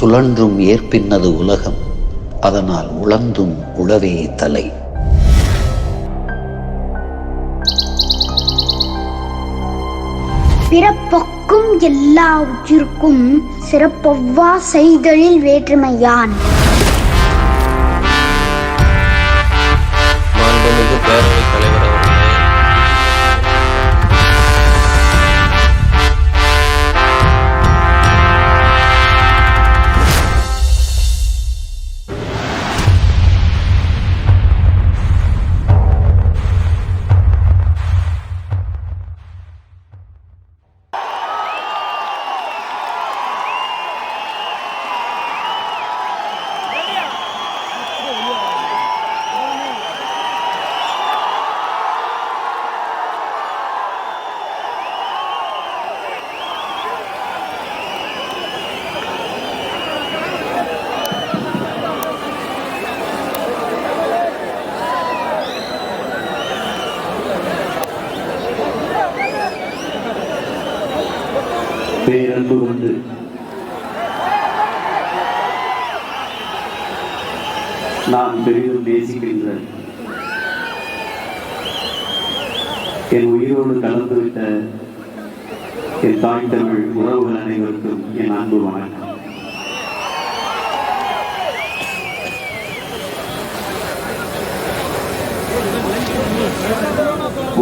சுழன்றும் ஏற்பின்னது உலகம், அதனால் உழந்தும் உழவே தலை. பிறப்பொக்கும் எல்லா உயிர்க்கும் சிறப்பொவ்வா செய்தொழில் வேற்றுமையான். மாண்புமிகு பேரவைத் தலைவர் அவர்களே, பேரன்பு கொண்டு நான் பெரிதும் நேசிக்கின்ற என் உயிரோடு கலந்துவிட்ட என் தாய் தமிழ் உறவுகள் அனைவருக்கும் என் அன்பு வணக்கம்.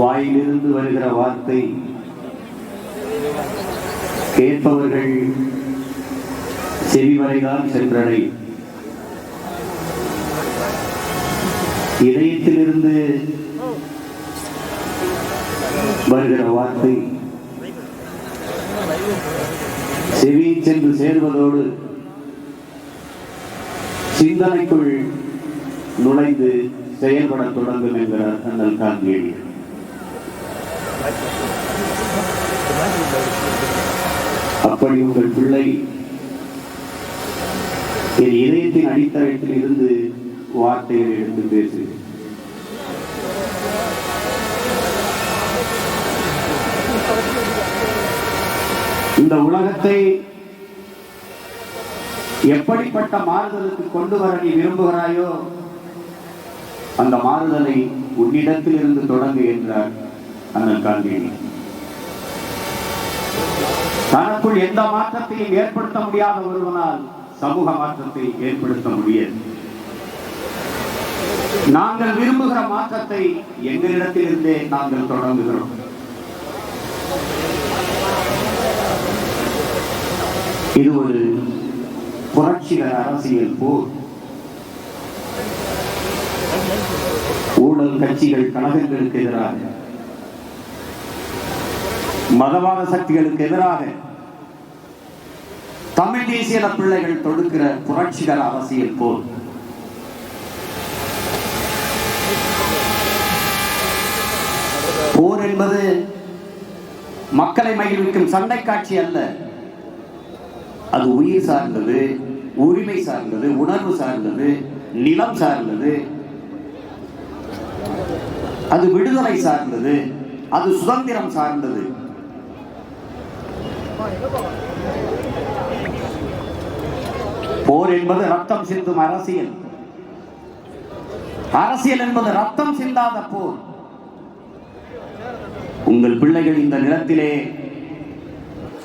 வாயிலிருந்து வருகிற வார்த்தை கேட்பவர்கள் செவிவரைதான் சென்றடை. இதயத்திலிருந்து வருகிற வார்த்தை செவியை சென்று சேர்வதோடு சிந்தனைக்குள் நுழைந்து செயல்பட தொடங்கும் என்கிறார் அண்ணல் காந்தியடிகள். அப்படி உங்கள் பிள்ளை என் இதயத்தின் அடித்தளத்தில் இருந்து வார்த்தைகளை எடுத்து பேசு. இந்த உலகத்தை எப்படிப்பட்ட மாறுதலுக்கு கொண்டு வர நீ விரும்புகிறாயோ அந்த மாறுதலை உன்னிடத்தில் இருந்து தொடங்கு என்றார் அண்ணல் காந்தியடிகள். தனக்குள் எந்த மாற்றத்தையும் ஏற்படுத்த முடியாத ஒருவனால் சமூக மாற்றத்தை ஏற்படுத்த முடியாது. நாங்கள் விரும்புகிற மாற்றத்தை எங்களிடத்திலிருந்தே நாங்கள் தொடங்குகிறோம். இது ஒரு புரட்சிகர அரசியல் போர். ஊழல் கட்சிகள் கழகங்களுக்கு எதிராக, மதவாத சக்திகளுக்கு எதிராக தமிழ் தேசிய பிள்ளைகள் தொடுக்கிற புரட்சிகர அரசியல் போர். போர் என்பது மக்களை மகிழ்விக்கும் சண்டை காட்சி அல்ல. அது உயிர் சார்ந்தது, உரிமை சார்ந்தது, உணர்வு சார்ந்தது, நிலம் சார்ந்தது, அது விடுதலை சார்ந்தது, அது சுதந்திரம் சார்ந்தது. போர் என்பது ரத்தம் சிந்தும் அரசியல். அரசியல் என்பது ரத்தம் சிந்தாத போர். உங்கள் பிள்ளைகள் இந்த நிலத்திலே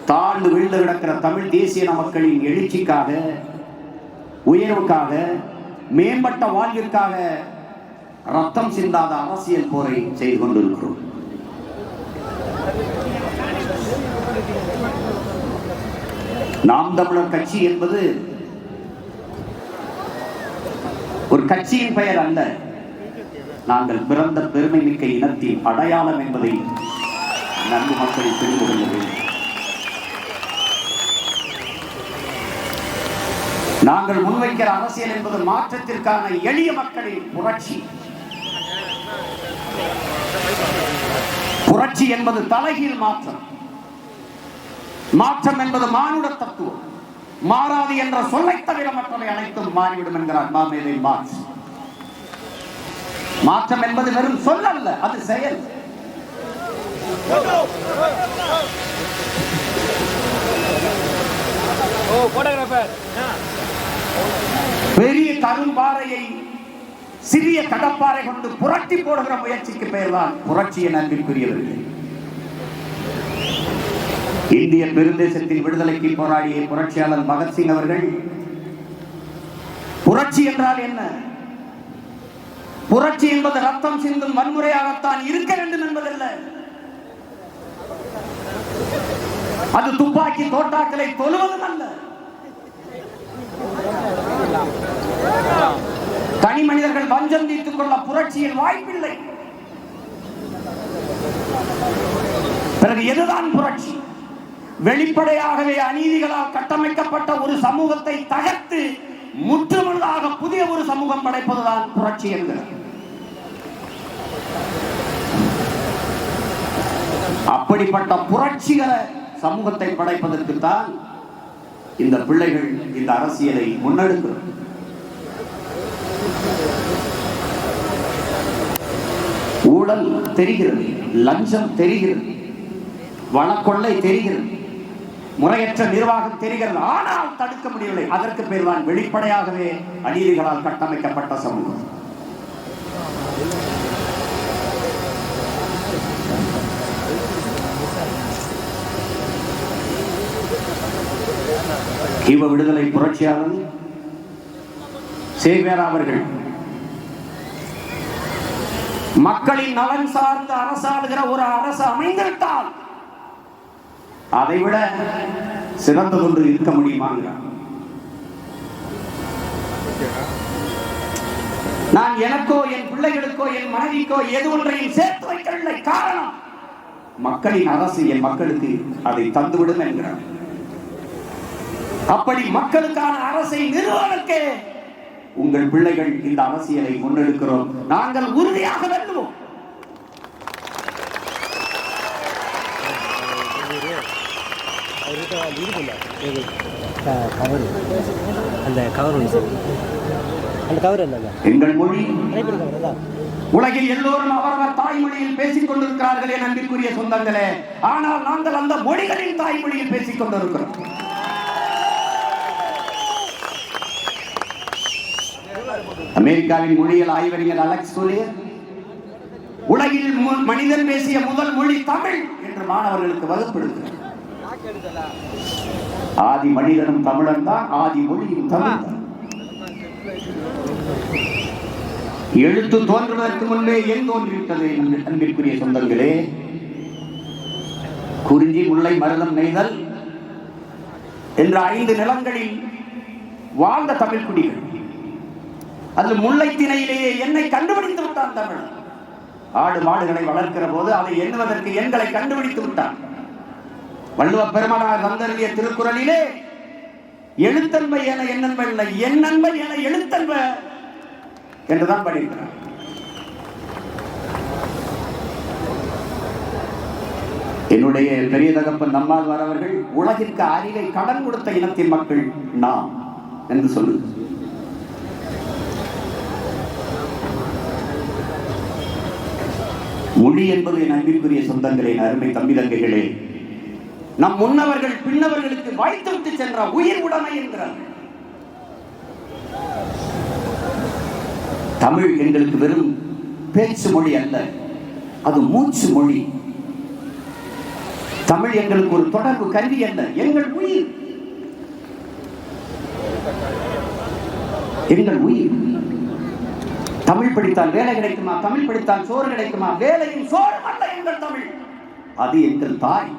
தாழ்ந்து விழுந்து கிடக்கிற தமிழ் தேசிய மக்களின் எழுச்சிக்காக, உயர்வுக்காக, மேம்பட்ட வாழ்விற்காக ரத்தம் சிந்தாத அரசியல் போரை செய்து கொண்டிருக்கிறோம். நாம் தமிழர் கட்சி என்பது ஒரு கட்சியின் பெயர் அல்ல. நாங்கள் பிறந்த பெருமை மிக்க இனத்தின் அடையாளம் என்பதை நன்கு மக்களை தெரிந்து கொள்ள வேண்டும். நாங்கள் முன்வைக்கிற அரசியல் என்பது மாற்றத்திற்கான எளிய மக்களின் புரட்சி. புரட்சி என்பது தலைகீழ் மாற்றம். மாற்றம் என்பது மானுட தத்துவம். மாறாது என்ற சொல்லை தவிர மற்றவை அனைத்தும் மாறிவிடும் என்கிறார் மாமேதை மார்க்ஸ். மாற்றம் என்பது வெறும் சொல் அல்ல, அது செயல். பெரிய கரும்பாறையை சிறிய கடப்பாறை கொண்டு புரட்டி போடுகிற முயற்சிக்கு பெயர்தான் புரட்சி என அன்பிற்குரியவர்கள். இந்திய பெருந்தேசத்தின் விடுதலைக்கு போராடிய புரட்சியாளர் பகத்சிங் அவர்கள் புரட்சி என்றால் என்ன? புரட்சி என்பது ரத்தம் சிந்தும் வன்முறையாகத்தான் இருக்க வேண்டும் என்பதல்ல. அது துப்பாக்கி தோட்டாக்களை கொல்வதும் அல்ல. தனி மனிதர்கள் வஞ்சம் தீர்த்துக் கொள்ள புரட்சியில் வாய்ப்பில்லை. பிறகு எதுதான் புரட்சி? வெளிப்படையாகவே அநீதிகளால் கட்டமைக்கப்பட்ட ஒரு சமூகத்தை தகர்த்து முற்றுமுழுதாக புதிய ஒரு சமூகம் படைப்பதுதான் புரட்சி என்கிறது. அப்படிப்பட்ட புரட்சிகர சமூகத்தை படைப்பதற்கு தான் இந்த பிள்ளைகள் இந்த அரசியலை முன்னெடுக்கிறது. ஊழல் தெரிகிறது, லஞ்சம் தெரிகிறது, வனக்கொள்ளை தெரிகிறது, முறையற்ற நிர்வாகம் தெரிகிறது. ஆனால் தடுக்க முடியவில்லை. அதற்கு பேர் தான் வெளிப்படையாகவே அநீதிகளால் கட்டமைக்கப்பட்ட சமூகம். ஈவ விடுதலை புரட்சியாளர் சேவேரா அவர்கள் மக்களின் நலன் சார்ந்து அரசாளுகிற ஒரு அரசு அமைந்துவிட்டால் அதைவிட சிறந்த ஒன்று இருக்க முடியுமாங்கிறார். நான் எனக்கோ என் பிள்ளைகளுக்கோ என் மனைவிக்கோ எது ஒன்றையும் சேர்த்து வைக்கவில்லை. காரணம், மக்களின் அரசு என் மக்களுக்கு அதை தந்துவிடும் என்கிறார். அப்படி மக்களுக்கான அரசை நிறுவனಕ್ಕೆ உங்கள் பிள்ளைகள் இந்த அரசியலை முன்னெடுக்கிறோம். நாங்கள் உறுதியாக வெல்லுவோம். எங்கள் மொழி உலகில் எல்லோரும் அவரவர் தாய்மொழியில் பேசிக் கொண்டிருக்கிறார்களே நம்பிக்குரிய சொந்தங்களே. ஆனால் நாங்கள் அந்த மொழிகளின் தாய்மொழியில் பேசிக் கொண்டிருக்கிறோம். அமெரிக்காவின் மொழியியல் ஆய்வறிஞர் அலெக்ஸ் கூலியர் உலகில் மனிதன் பேசிய முதல் மொழி தமிழ் என்று மாணவர்களுக்கு வகுப்படுகிறார். ஆதி மனிதனும் தமிழன் தான், ஆதி மொழியும் தமிழ் தான். எழுத்து தோன்றுவதற்கு முன்பே ஏன் தோன்றிவிட்டது அன்பிற்குரிய சொந்தங்களே? குறிஞ்சி, முல்லை, மருதம், நெய்தல் என்ற 5 நிலங்களில் வாழ்ந்த தமிழ் குடிகள். அதில் முல்லை திணையிலேயே என்னை கண்டுபிடித்து விட்டான் தமிழ். ஆடு மாடுகளை வளர்க்கிற போது அதை எண்ணுவதற்கு எண்களை கண்டுபிடித்து விட்டான். வள்ளுவ பெருமானார் தந்தருளிய திருக்குறளிலே எழுத்தன்பை என எண்ணன்பை இல்லை, எண்ணன்பை என எழுத்தன்ப என்றுதான் படிக்கிறார். என்னுடைய பெரிய தகப்பன் நம்மாழ்வார் அவர்கள் உலகிற்கு அறிவை கடன் கொடுத்த இனத்தின் மக்கள் நாம் என்று சொல்லுங்க. மொழி என்பது என் அன்பிற்குரிய சொந்தங்களே, அருமை தம்பி தங்கைகளே, நம் முன்னவர்கள் பின்னவர்களுக்கு வாய்த்து விட்டு சென்ற உயிர் உடைமை என்கிறார். தமிழ் எங்களுக்கு வெறும் பேச்சு மொழி அல்ல, அது மூச்சு மொழி. தமிழ் எங்களுக்கு ஒரு தொடர்பு கருவி அல்ல, எங்கள் உயிர், எங்கள் உயிர். தமிழ் படித்தால் வேலை கிடைக்குமா? தமிழ் படித்தால் சோறு கிடைக்குமா? வேலையும் சோறும் அல்ல எங்கள் தமிழ், அது எங்கள் தாய்.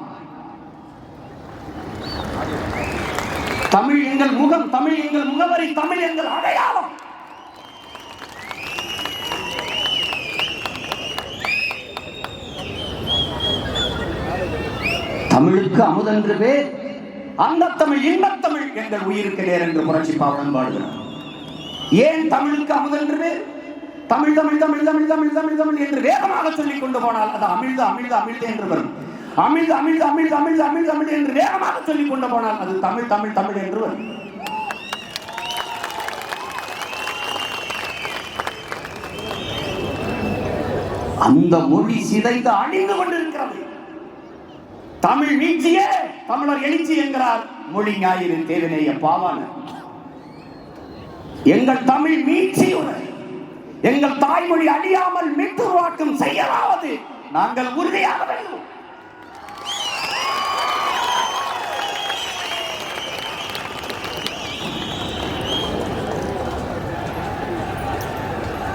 தமிழ் எங்கள் முகம், தமிழ் எங்கள் முகவரி, தமிழ் எங்கள் அடையாளம். தமிழுக்கு அமுதென்று பேர், அந்த தமிழ் இன்பத்தமிழ் எங்கள் உயிருக்கு நேர் என்று புரட்சி பாவலன் பாடுகிறார். ஏன் தமிழுக்கு அமுதென்று பேர்? தமிழ் தமிழ் தமிழ் தமிழ் தமிழ் தமிழ் தமிழ் என்று வேகமாக சொல்லிக் கொண்டு போனால் அது அமிழ்து அமிழ்து அமிழ்து என்று வரும். அமிழ்து அமிழ்து அமிழ்து அமிழ்து அமிழ்து அமிழ்து என்று வேகமாக சொல்லிக் கொண்டு போனால் அது தமிழ் தமிழ் தமிழ் என்று வரும். அந்த மொழி சிதைந்து அழிந்து கொண்டிருக்கிறது. தமிழ் மீட்சியே தமிழர் எழுச்சி என்கிறார் மொழி ஞாயிறு தேவனேய பாவான எங்கள் தமிழ் மீட்சியுடன் எங்கள் தாய்மொழி அழியாமல் மீட்டுருவாக்கம் செய்யலாவது நாங்கள் உறுதியாக வேண்டும்.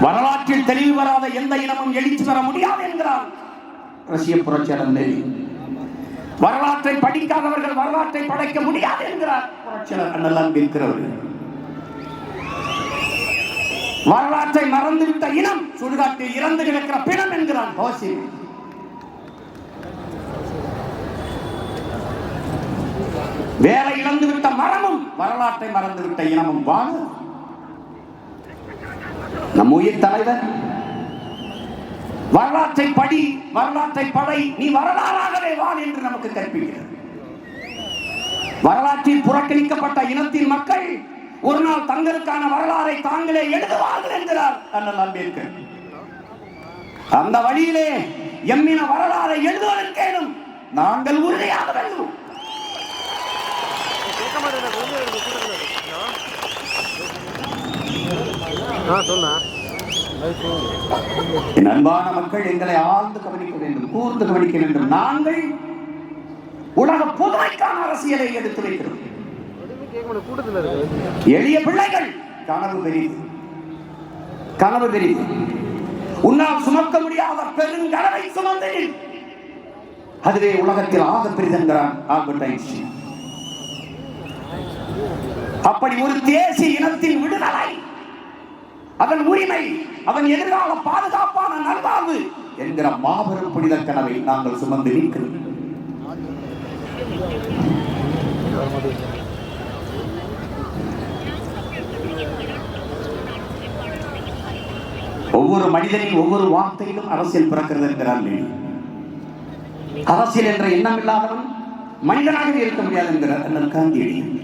வரலாற்றில் தெளிவு வராத எந்த இனமும் எழுச்சி பெற முடியாது என்கிறார் ரஷ்ய புரட்சியாளர் லெனின். வரலாற்றை படிக்காதவர்கள் வரலாற்றை படைக்க முடியாது என்கிறார் புரட்சியாளர் அண்ணல் அம்பேத்கர். வரலாற்றை மறந்துவிட்ட இனம் சுடுகாட்டில் இறந்து கிடக்கிற பிணம் என்கிறார் ஹோசி. வேலை இழந்துவிட்ட மரமும் வரலாற்றை மறந்துவிட்ட இனமும் வாழ. நம் உயிர் தலைவர் வரலாற்றை படி, வரலாற்றை படை, நீ வரலாறாகவே வாழ் என்று நமக்கு கற்பிக்கிறார். வரலாற்றில் புறக்கணிக்கப்பட்ட இனத்தின் மக்கள் ஒரு நாள் தங்களுக்கான வரலாறை தாங்களே எழுதுவார்கள் என்கிறார் அண்ணல் அம்பேத்கர். அந்த வழியிலே எம்மின வரலாறை எழுதுவதற்கேனும் நாங்கள் உறுதியாக வேண்டும். என் அன்பான மக்கள், எங்களை ஆழ்ந்து கவனிக்க வேண்டும், கூர்ந்து கவனிக்க வேண்டும். நாங்கள் உலக பொதுமைக்கான அரசியலை எடுத்து வைக்கிறோம். எளிய பிள்ளைகள் கனவு பெரிது, கனவு பெரிது. உன்னால் சுமக்க முடியாத பெருங்கனவை சுமந்தேன், அதுவே உலகத்தில் ஆக பெரிதென்கிறான் ஆல்பர்ட் ஐன்ஸ்டீன். அப்படி ஒரு தேசிய இனத்தின் விடுதலை, அதன் உரிமை, அதன் எதிர்கால பாதுகாப்பான நல்வாழ்வு என்கிற மாபெரும் புனித கனவை நாங்கள் சுமந்து நிற்கிறோம். ஒவ்வொரு மனிதனின் ஒவ்வொரு வார்த்தையிலும் அரசியல் பிறக்கிறது என்கிறார் லெனின். அரசியல் என்ற எண்ணம் இல்லாதவன் மனிதனாகவே இருக்க முடியாது என்கிறார் அண்ணல் காந்தியடிகள்.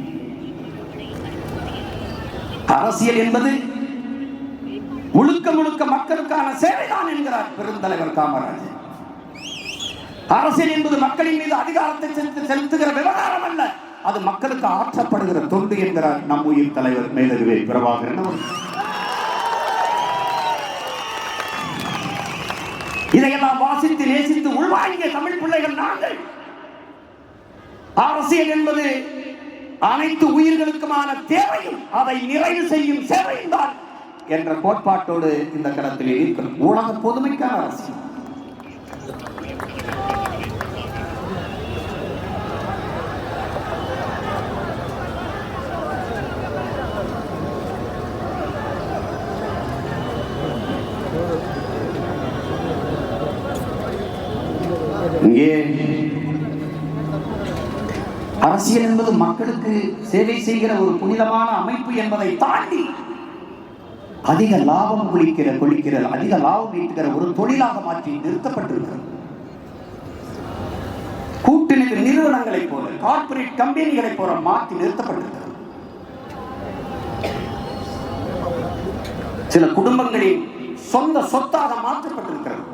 அரசியல் என்பது முழுக்க முழுக்க மக்களுக்கான சேவைதான் என்கிறார் பெருந்தலைவர் காமராஜர். அரசியல் என்பது மக்களின் மீது அதிகாரத்தை செலுத்துகிற விவகாரம் அல்ல, அது மக்களுக்கு ஆற்றப்படுகிற தொண்டு என்கிறார் நம் உயிர் தலைவர் மேதகுவே பிரபாகரன் அவர்கள். இதையெல்லாம் வாசித்து நேசித்து உள்வாங்கிய தமிழ் பிள்ளைகள் நாங்கள். அரசியல் என்பது அனைத்து உயிர்களுக்குமான தேவையும் அதை நிறைவு செய்யும் சேவையும் தான் என்ற கோட்பாட்டோடு இந்த கடத்தில் இருக்கிறோம். உலக பொதுமைக்கான அரசியல். இங்கே அரசியல் என்பது மக்களுக்கு சேவை செய்கிற ஒரு புனிதமான அமைப்பு என்பதை தாண்டி அதிக லாபம் கொளிக்கிற அதிக லாபம் ஈட்டுகிற ஒரு தொழிலாக மாற்றி நிறுத்தப்பட்டிருக்கிறது. கூட்டுறவு நிறுவனங்களை போல, கார்ப்பரேட் கம்பெனிகளை போல மாற்றி நிறுத்தப்பட்டிருக்கிறது. சில குடும்பங்களின் சொந்த சொத்தாக மாற்றப்பட்டிருக்கிறது.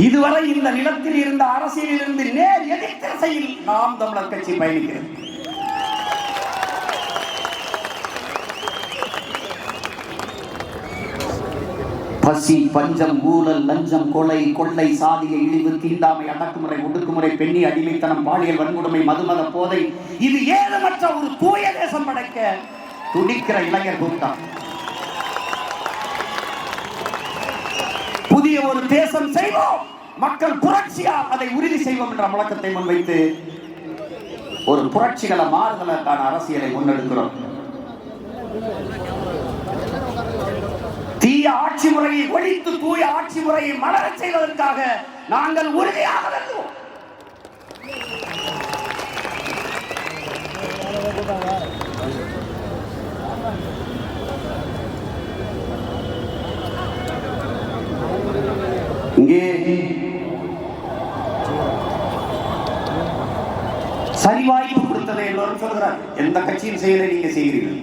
இதுவரை இந்த நிலத்தில் இருந்த அரசியலில் இருந்து நேர் எதிர் திசையில் நாம் தமிழர் கட்சி பயணிக்கிறது. பசி, பஞ்சம், ஊழல், லஞ்சம், கொலை, கொள்ளை, சாதிய இழிவு, தீண்டாமை, அடக்குமுறை, ஒடுக்குமுறை, பெண்ணி அடிமைத்தனம், பாலியல் வன்கொடுமை, மதுமத போதை, இது ஏதுமற்ற ஒரு தூய தேசம் படைக்க துடிக்கிற இளைஞர் கூட்டம். புதிய ஒரு தேசம் செய்வோம், மக்கள் புரட்சியால் அதை உறுதி செய்வோம் என்ற முழக்கத்தை முன்வைத்து ஒரு புரட்சிகள மாறுதலுக்கான அரசியலை முன்னெடுக்கிறோம். தீய ஆட்சி முறையை ஒழித்து தூய ஆட்சி முறையை மலரச் செய்வதற்காக நாங்கள் உறுதியாக வருவோம். இங்கே சரி வாய்ப்பு கொடுத்ததை எல்லோரும் சொல்கிறார். எந்த கட்சியும் செய்யலை, நீங்க செய்கிறீர்கள்.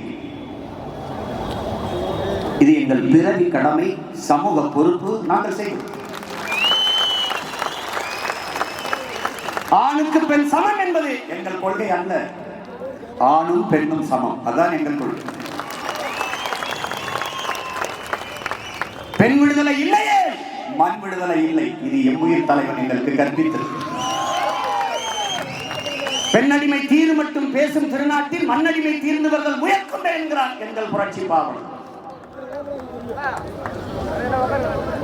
இது எங்கள் பிறவி கடமை, சமூக பொறுப்பு, நாங்கள் செய்கிறோம். ஆணுக்கு பெண் சமம் என்பது எங்கள் கொள்கை அல்ல. ஆணும் பெண்ணும் சமம், அதான் எங்கள் கொள்கை. பெண் விடுதலை இல்லையே மண் விடுதலை இல்லை. இது எம்முயிர் தலைவன் எங்களுக்கு கற்பித்தது. பெண்ணடிமை தீரு மட்டும் பேசும் திருநாட்டில் மண்ணடிமை தீர்ந்து வருதல் முயற்கும் என்கிறார் எங்கள் புரட்சி பாவலர்.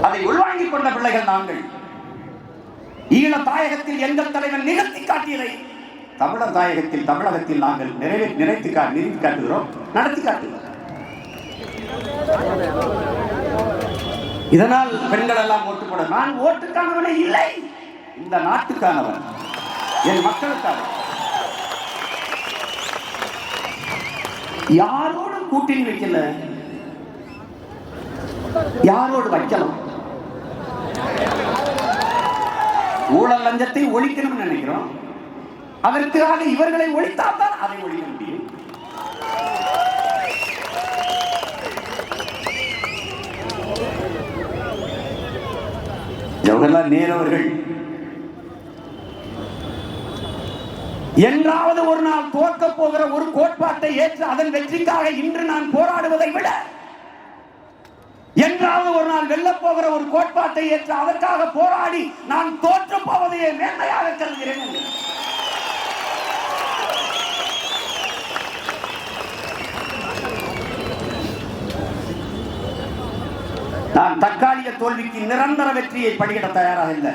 அதை உள்வாங்கிக் கொண்ட பிள்ளைகள் நாங்கள். ஈழ தாயகத்தில் எங்கள் தலைவன் நிகழ்த்தி காட்டியதை தமிழர் தாயகத்தில் தமிழகத்தில் நாங்கள் நிறுத்தி காட்டுகிறோம், நடத்தி காட்டுகிறோம். இதனால் பெண்கள் எல்லாம் ஓட்டு போட, நான் ஓட்டுக்கானவனே இல்லை, இந்த நாட்டுக்கானவன், என் மக்களுக்காக. யாரோடு கூட்டணி வைக்கல, யாரோடு வைக்கலாம். ஊழல் லஞ்சத்தை ஒழிக்கணும்னு நினைக்கிறோம். அதற்காக இவர்களை ஒழித்தால்தான் அதை ஒழிக்க முடியும். ஜவஹர்லால் நேரு அவர்கள் என்றாவது ஒரு நாள் தோற்க போகிற ஒரு கோட்பாட்டை ஏற்று அதன் வெற்றிக்காக இன்று நான் போராடுவதை விட என்றாவது ஒரு நாள் வெல்லப் போகிற ஒரு கோட்பாட்டை ஏற்று அதற்காக போராடி நான் தோற்று போவதையே மேன்மையாக கருதுகிறேன். நான் தற்காலிக தோல்விக்கு நிரந்தர வெற்றியை படியிட தயாராக இல்லை.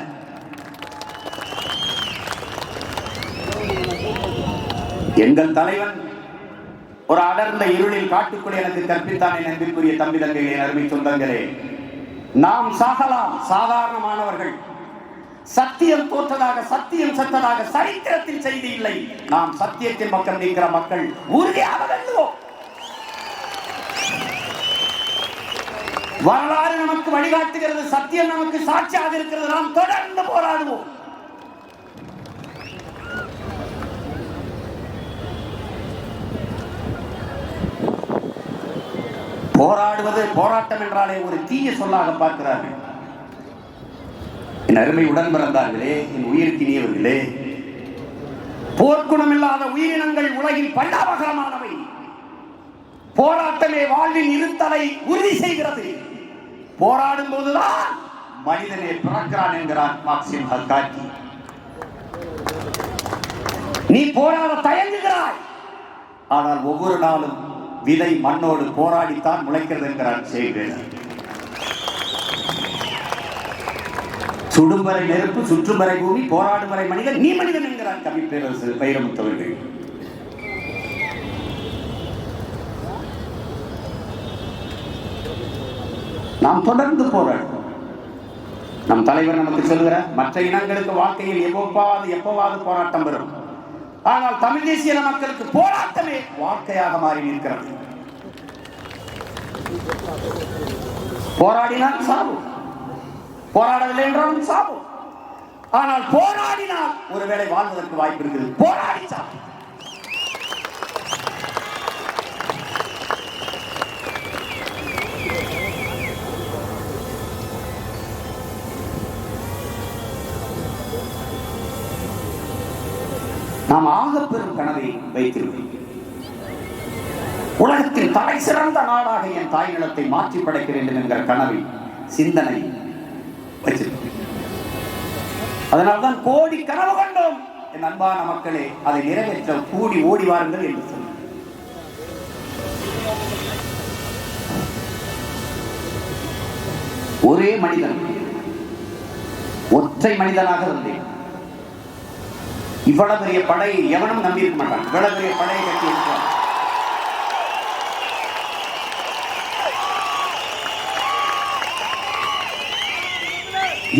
எங்கள் தலைவன் ஒரு அடர்ந்த இருளில் காட்டுக்குள் எனக்கு கற்பித்தானே நம்பிக்குரிய தம்பி தங்கைகளே, அருமை சொந்தங்களே, நாம் சாகலாம், சாதாரணமானவர்கள். சத்தியம் தோற்றதாக சத்தியம் செத்ததாக சரித்திரத்தில் செய்தி இல்லை. நாம் சத்தியத்தின் பக்கம் நிற்கிற மக்கள் உறுதியாக வெல்லுவோம். வரலாறு நமக்கு வழிகாட்டுகிறது, சத்தியம் நமக்கு சாட்சியாக இருக்கிறது. நாம் தொடர்ந்து போராடுவோம். போராடுவது போராட்டம் என்றாலே ஒரு தீய சொல்லாக பார்க்கிறார்கள். என் அருமை உடன் பிறந்தார்களே, என் உயிர்க்கினியவர்களே, போர்க்குணம் இல்லாத உயிரினங்கள் உலகில் பல்லாவகமானவை. போராட்டமே வாழ்வின் இருத்தலை உறுதி செய்கிறது. போராடும் போதுதான் மனிதனே பிறக்கிறான் என்கிறார் மார்க்சிம் கார்கி. நீ போராட தயங்குகிறாய், ஆனால் ஒவ்வொரு நாளும் விதை மண்ணோடு போராடித்தான் முளைக்கிறது என்கிறார் செய்கிறேன். சுடும் வரை நெருப்பு, சுற்றும் வரை பூமி, போராடும் வரை மனிதன், நீ மனிதன் என்கிறார் கவி பேரரசு வைரமுத்தவர்கள். நாம் தொடர்ந்து போராடுவோம். நம் தலைவர் நமக்கு சொல்கிற மற்ற இனங்களுக்கு வாழ்க்கையில் எப்போவாது போராட்டம் வரும். ஆனால் தமிழ் தேசிய மக்களுக்கு போராட்டமே வாழ்க்கையாக மாறி நிற்கிறது. போராடினால் சாவும், போராடவில்லை என்றாலும் சாவும். ஆனால் போராடினால் ஒருவேளை வாழ்வதற்கு வாய்ப்பு இருக்குது. போராடி சாவும். நாம் ஆகப்பெரும் கனவை வைத்திருக்கிறோம். உலகத்தில் தலை சிறந்த நாடாக என் தாய் நிலத்தை மாற்றி படைக்க வேண்டும் என்கிற கனவை, சிந்தனை வச்சிருக்கிறோம். அதனால்தான் கோடி கனவு கண்டோம் என் அன்பான மக்களே, அதை நிறைவேற்ற கூடி ஓடி வாருங்கள் என்று சொன்னார். ஒரே மனிதன், ஒற்றை மனிதனாக இருந்தேன். இவ்வளவு பெரிய படையை எவனும் நம்பியிருக்க மாட்டான். இவ்வளவு பெரிய படையை கட்டி இருக்கிறான்.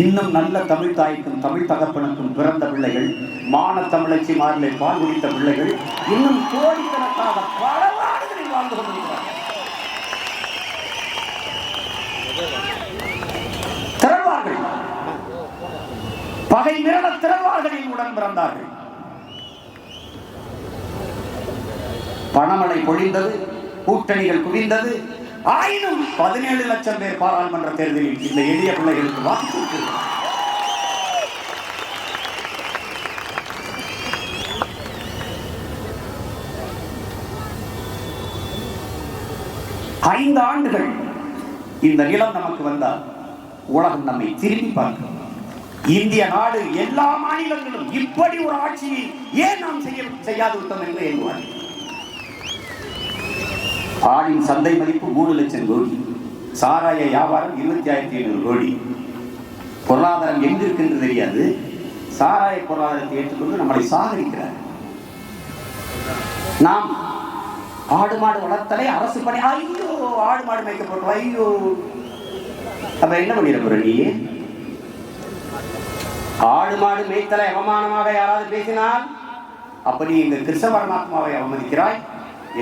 இன்னும் நல்ல தமிழ் தாய்க்கும் தமிழ் தகப்பனுக்கும் பிறந்த பிள்ளைகள், மான தமிழச்சி மாறிலே பால் குடித்த பிள்ளைகள் இன்னும் கோடிக்கணக்காக பல நாடுகளில் வாழ்ந்து கொண்டிருக்கிறார்கள். திறவார்கள், பகை மிரள திறவார்களில் உடன் பிறந்தார்கள். பணமழை பொழிந்தது, கூட்டணிகள் குவிந்தது. ஆயினும் 17 லட்சம் பேர் பாராளுமன்ற தேர்தலில் இந்த எளிய பிள்ளைகளுக்கு வாக்கு. 5 ஆண்டுகள் இந்த நிலம் நமக்கு வந்தால் உலகம் நம்மை திரும்பி பார்க்கும். இந்திய நாடு எல்லா மாநிலங்களும் இப்படி ஒரு ஆட்சியை ஏன் நாம் செய்யாது விட்டோம் என்று எண்ணுவார்கள். ஆடின் சந்தை மதிப்பு 3 லட்சம் கோடி, சாராய வியாபாரம் 25,500 கோடி. பொருளாதாரம் எங்க இருக்குன்னு தெரியாது. சாராய பொருளாதாரத்தை ஏற்றுக்கொண்டு நம்மளை சாகரிக்கிறார். நாம் ஆடு மாடு வளர்த்தலை அரசு பணி. ஐயோ, ஆடு மாடு மேய்க்கப்பட்டோம். ஐயோ, அப்ப என்ன பண்ணிட போற நீ? ஆடு மாடு மேய்த்தலை அவமானமாக யாராவது பேசினால் அப்ப நீ எங்கள் கிருஷ்ண பரமாத்மாவை அவமதிக்கிறாய்,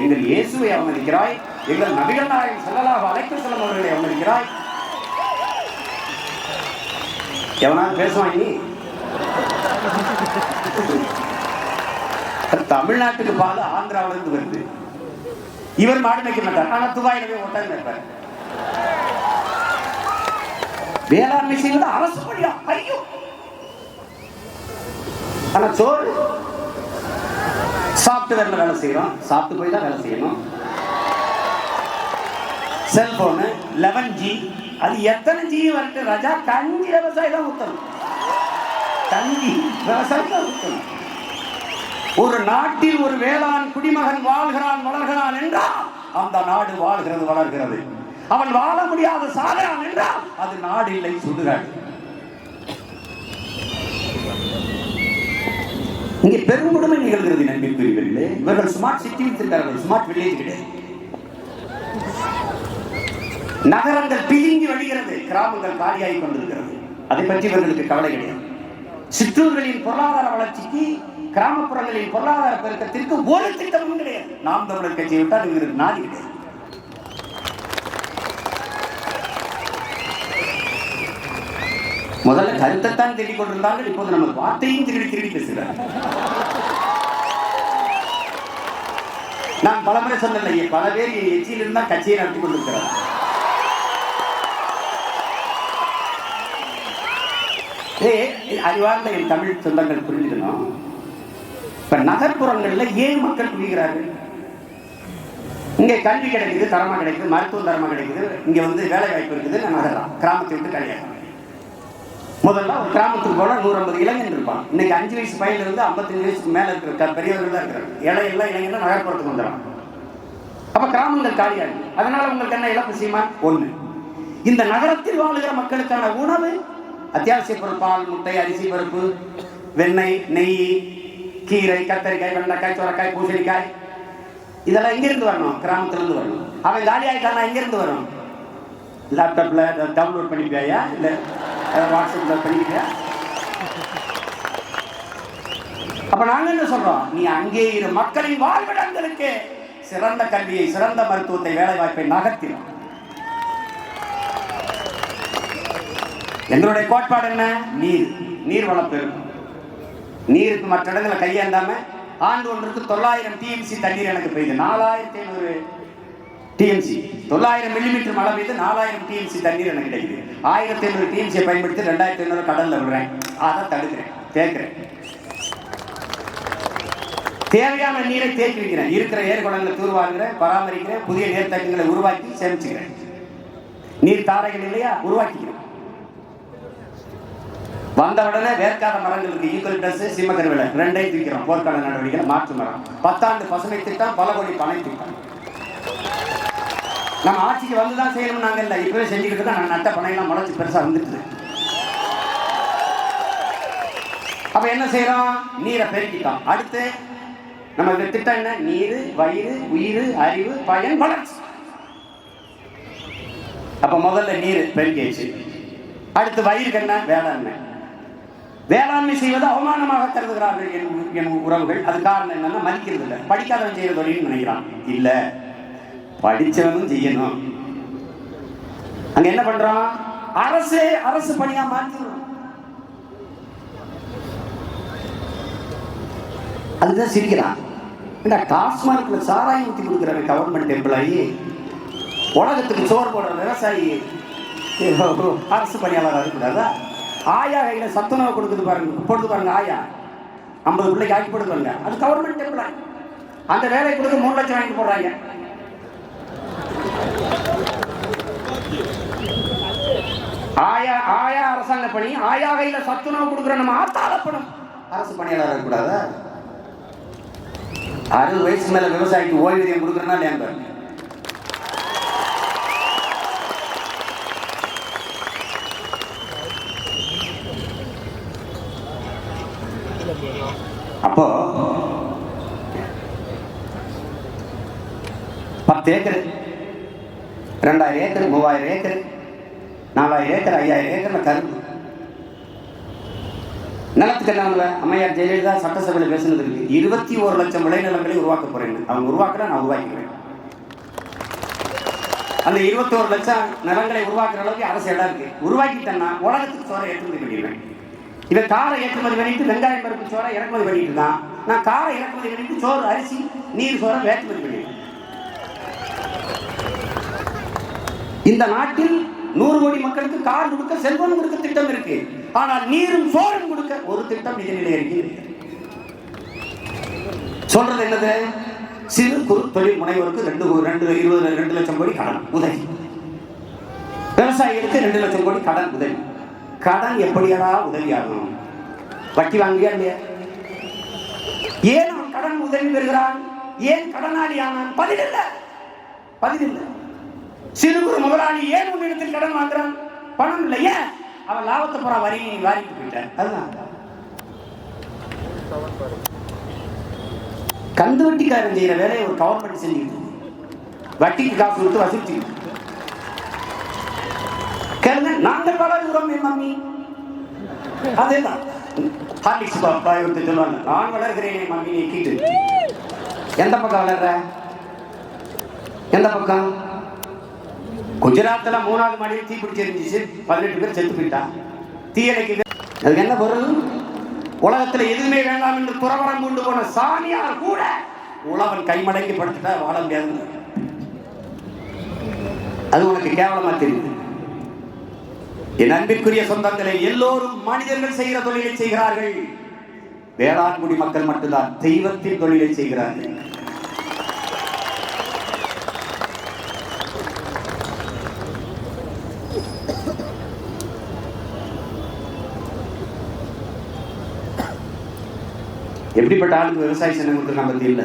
எங்கள் இயேசுவை அவமதிக்கிறாய், எங்கள் நபிகள் நாயகம் ஸல்லல்லாஹு அலைஹி வஸல்லம் அவர்களை அவமதிக்கிறாய். எவனாவது பேசுவான் நீ? தமிழ்நாட்டுக்கு பால் ஆந்திராவில இருந்து வருது. இவர் மாடு மேய்க்க மாட்டார், ஆனா துபாயில ஒட்டாங்க இருப்பார். வேளாண்மை செய்வது அரசு பணியா? ஐயோ, ஆனா சோறு சாப்ட்வேர்ல வேலை செய்யறோம், சாப்பிட்டு போய் தான் வேலை செய்யணும். செல்போனு 11G, அது எத்தனை ஜி வரட்டு ராஜா? கஞ்சி விவசாயம் தான் ஊத்தணும், கஞ்சி விவசாயம் தான் ஊத்தணும். ஒரு நாட்டில் ஒரு வேளாண் குடிமகன் வாழ்கிறான் வளர்கிறான் என்றால் அந்த நாடு வாழ்கிறது வளர்கிறது. அவன் வாழ முடியாத சாகிறான் என்றால் அது நாடு இல்லை, சுடுகாடு. இங்கே பெருங்கொடுமை நிகழ்கிறது நண்பிற்குரியவர்களே. இவர்கள் ஸ்மார்ட் சிட்டி வச்சிருக்கிறார்கள், ஸ்மார்ட் வில்லேஜ் கிடையாது. நகரங்கள் பிரிங்கி வழிகிறது, கிராமங்கள் காலியாகி கொண்டிருக்கிறது. அதை பற்றி இவர்களுக்கு கவலை கிடையாது. சிற்றூர்களின் பொருளாதார வளர்ச்சிக்கு, கிராமப்புறங்களின் பொருளாதார பெருக்கத்திற்கு ஒரு திட்டமும் கிடையாது. நாம் தமிழர் கட்சியை விட்டால் இவங்களுக்கு நாதி கிடையாது. முதல்ல கருத்தைத்தான் தேடிக் கொண்டிருந்தார்கள், இப்போது நம்ம வார்த்தையும் திருடி பேசுகிறார். நான் பலமுறை சொன்னேன், பல பேர் எச்சியில் இருந்தால் கட்சியை நடத்தி கொண்டிருக்கிறார். அறிவார்ந்த என் தமிழ் சொந்தங்கள் புரிஞ்சுக்கணும். இப்ப நகர்ப்புறங்கள்ல ஏன் மக்கள் குடிக்கிறார்கள்? இங்க கல்வி கிடைக்குது, தரமா கிடைக்குது, மருத்துவம் தரமா கிடைக்குது, இங்க வந்து வேலை வாய்ப்பு இருக்குது. நகரம் கிராமத்தை விட்டு கல்யாணம். முதல்ல ஒரு கிராமத்துக்கு போனா 150 இளைஞன் இருப்பான். இன்னைக்கு 5 வயசு பையன்ல இருந்து 55 வயசுக்கு மேல இருக்கிற பெரியவர்கள் தான் இருக்கிறாங்க. இளைஞர்லாம் இளைஞர்கள் நகர்ப்புறத்துக்கு வந்துடும். அப்ப கிராமங்கள் காலியாகும். அதனால உங்களுக்கு என்ன இழப்பு செய்யுமா? ஒண்ணு, இந்த நகரத்தில் வாழுகிற மக்களுக்கான உணவு, அத்தியாவசிய பொருள், பால், முட்டை, அரிசி, பருப்பு, வெண்ணெய், நெய், கீரை, கத்தரிக்காய், வெண்டைக்காய், சுரக்காய், பூசணிக்காய், இதெல்லாம் எங்கிருந்து வரணும்? கிராமத்திலிருந்து வரணும். அவன் காலி ஆகிட்டானா எங்கிருந்து வரும்? லேப்டாப்ல டவுன்லோட் பண்ணிப்பியா, இல்ல வாட்ஸ்அப்ல பண்ணிக்கிறியா? அப்ப நாங்க என்ன சொல்றோம்? நீ அங்கே இரு, மக்களின் வாழ்விடங்களுக்கு சிறந்த கல்வியை, சிறந்த மருத்துவத்தை, வேலை வாய்ப்பை நகர்த்திடும். எங்களுடைய கோட்பாடு என்ன? நீர் வளம் பெருகும். நீருக்கு மற்ற இடங்களை கையேந்தாம ஆண்டு ஒன்றுக்கு 900 TMC தண்ணீர் எனக்கு பெய்யுது. 4500 TMC, 900 மில்லிமீட்டர் மழை பெய்து 4000 TMC தண்ணீர் எனக்கு கிடைக்குது. 1500 TMC பயன்படுத்தி 2500 கடல்ல விடுறேன். அதை தடுக்கிறேன், தேக்கிறேன். தேவையான நீரை தேக்கி வைக்கிறேன். இருக்கிற ஏர்குளங்களை தூர்வாருகிறேன், பராமரிக்கிறேன், புதிய நீர்த்தேக்கங்களை உருவாக்கி சேமிச்சுக்கிறேன். நீர் தாரைகள் இல்லையா, உருவாக்கிக்கிறேன். வந்த உடனே வேர்க்காத மரங்களுக்கு யூக்கலிப்டஸ், சிம்மக்கருவேல 2ஐயும் தூக்கிறோம். போர்க்கால நடவடிக்கைகள், மாற்று மரம், 10 ஆண்டு பசுமை திட்டம், பல கோடி பனை திட்டம். நம்ம ஆட்சிக்கு வந்துதான் செய்யணும். நாங்க இல்லை, இப்பவே செஞ்சுக்கிட்டு தான். நட்ட பனையெல்லாம் முளைச்சு பெருசா வந்துட்டு. அப்ப என்ன செய்யறோம்? நீரை பெருக்கிட்டோம். அடுத்து நம்ம திட்டம் என்ன? நீர், வயிறு, உயிர், அறிவு, பயன், வளர்ச்சி. அப்ப முதல்ல நீர் பெருக்கிச்சு. அடுத்து வயிறுக்கு என்ன? வேளாண்மை. வேளாண்மை செய்வது அவமானமாக கருதுகிறார்கள் என் உறவுகள். அது காரணம் என்னன்னா, மதிக்கிறது இல்லை. படிக்காதவன் செய்யற தொழில் நினைக்கிறான். இல்ல, படிச்சவனும் செய்யணும். அங்க என்ன பண்றோம்? அரசு பணியா மாற்றணும். அதுதான் சிரிக்கிறான். டாஸ்மார்க்ல சாராயம் ஊற்றி கொடுக்குற கவர்மெண்ட் எம்ப்ளாயி, உலகத்துக்கு சோறு போடுற விவசாயி அரசு பணியாளர் இருக்கக்கூடாதா? ஆயா கையில சத்துணவு கொடுக்குது பாருங்க, போடுது பாருங்க. ஆயா 50 பிள்ளைக்கு ஆக்கி போடுது பாருங்க. அது கவர்மெண்ட் எம்ப்ளாயி. அந்த வேலை கொடுத்து 3 லட்சம் வாங்கி போடுறாங்க. ஆயா ஆயா அரசாங்க பணி, ஆயா கையில சத்துணவு கொடுக்குற நம்ம ஆத்தால பணம் அரசு பணியாளர் இருக்கக்கூடாதா? 60 வயசு மேல விவசாயிக்கு ஓய்வூதியம் கொடுக்குறேன்னா இல்லையா? அப்போ 10 ஏக்கர், 2000 ஏக்கர், 3000 ஏக்கர், 4000 ஏக்கர், 5000 ஏக்கர்ல கரும்பு நிலத்துக்கு என்ன? அம்மையார் ஜெயலலிதா சட்டசபையில் பேசுனது இருக்கு. 21 லட்சம் விளைநிலங்களை உருவாக்க போறேன்னு. அவங்க உருவாக்குற, நான் உருவாக்கிறேன். அந்த 21 லட்சம் நிலங்களை உருவாக்குற அளவுக்கு அரசு இடம் இருக்கு. உருவாக்கிட்டேன்னா உலகத்துக்கு சோறை ஏற்றுமதி பண்ணிடுவேன். இவன் காரை ஏற்றுமதி பண்ணிட்டு வெங்காயம் பருப்பு சோறை இறக்குமதி பண்ணிட்டு தான், நான் காரை இறக்குமதி பண்ணிட்டு சோறு, அரிசி, நீர் சோறை ஏற்றுமதி பண்ணிடுவேன். இந்த நாட்டில் 100 கோடி மக்களுக்கு கார் கொடுக்க, செல்வம் கொடுக்க திட்டம் இருக்கு. ஆனால் நீரும் சோறும் கொடுக்க ஒரு திட்டம் நிதிநிலை அறிக்கை சொல்றது என்னது? சிறு குறு தொழில் முனைவோருக்கு 2 லட்சம் கோடி கடன் உதவி, விவசாயிகளுக்கு 2 லட்சம் கோடி கடன் உதவி. கடன் எப்படியா உதவி ஆகும்? வட்டி வாங்கியா இல்லையா? ஏன் அவன் கடன் உதவி பெறுகிறான்? ஏன் கடனாளி ஆனான்? பதில் இல்லை. சிறு குறு முதலாளி ஏன் உன்னிடத்தில் கடன் வாங்குறான்? பணம் இல்லை. ஏன்? அவன் லாபத்தை போற வாரிட்டு போயிட்டான். அதுதான் கந்து வட்டிக்காரன் செய்யற வேலையை ஒரு கவர்மெண்ட் செஞ்சுக்கிட்டு வட்டிக்கு காசு கொடுத்து வசூலிச்சு கேளுங்க. நாங்கள் வளர்கிறோம் என் மம்மி. அதேதான் ஹார்லிக்ஸ் சொல்லுவாங்க, நான் வளர்கிறேன் என் மம்மி நீக்கிட்டு. எந்த பக்கம் வளர்ற? எந்த பக்கம்? குஜராத்தில் 3வது மாடியில் தீ பிடிச்சி எரிஞ்சிச்சு, 18 பேர் செத்து போயிட்டான். தீயணைக்கு அதுக்கு என்ன பொருள்? உலகத்தில் எதுவுமே வேண்டாம் என்று துறவரம் கொண்டு போன சாமியார் கூட உழவன் கைமடங்கி படுத்துட்டா வாழ முடியாது. அது உனக்கு கேவலமா தெரியுது. என் அன்பிற்குரிய சொந்தங்களை, எல்லோரும் மனிதர்கள் செய்கிற தொழிலை செய்கிறார்கள். வேளாண்குடி மக்கள் மட்டும்தான் தெய்வத்தின் தொழிலை செய்கிறார்கள். எப்படிப்பட்ட ஆளுக்கு விவசாய சின்னம் கொடுத்துருக்கான் பத்தி இல்லை.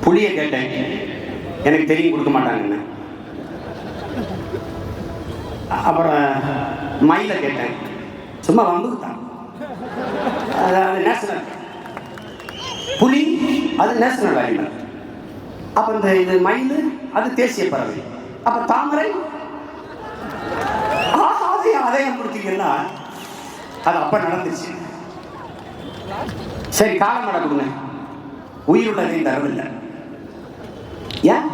புளிய கேட்டேன், எனக்கு தெரியும் கொடுக்க மாட்டாங்கன்னு. அப்புறம் மயில கேட்டேன், சும்மா வம்புக்குத்தான். அது நேஷனல் புலி, அது நேஷனல் அனிமல். அப்ப இந்த இது மயில், அது தேசிய பறவை. அப்ப தாமரை, அதையும் கொடுத்தீங்கன்னா அது அப்ப நடந்துச்சு. சரி, காலமட கொடுங்க, உயிருள்ளதையும் தரவில்லை. ஏன்?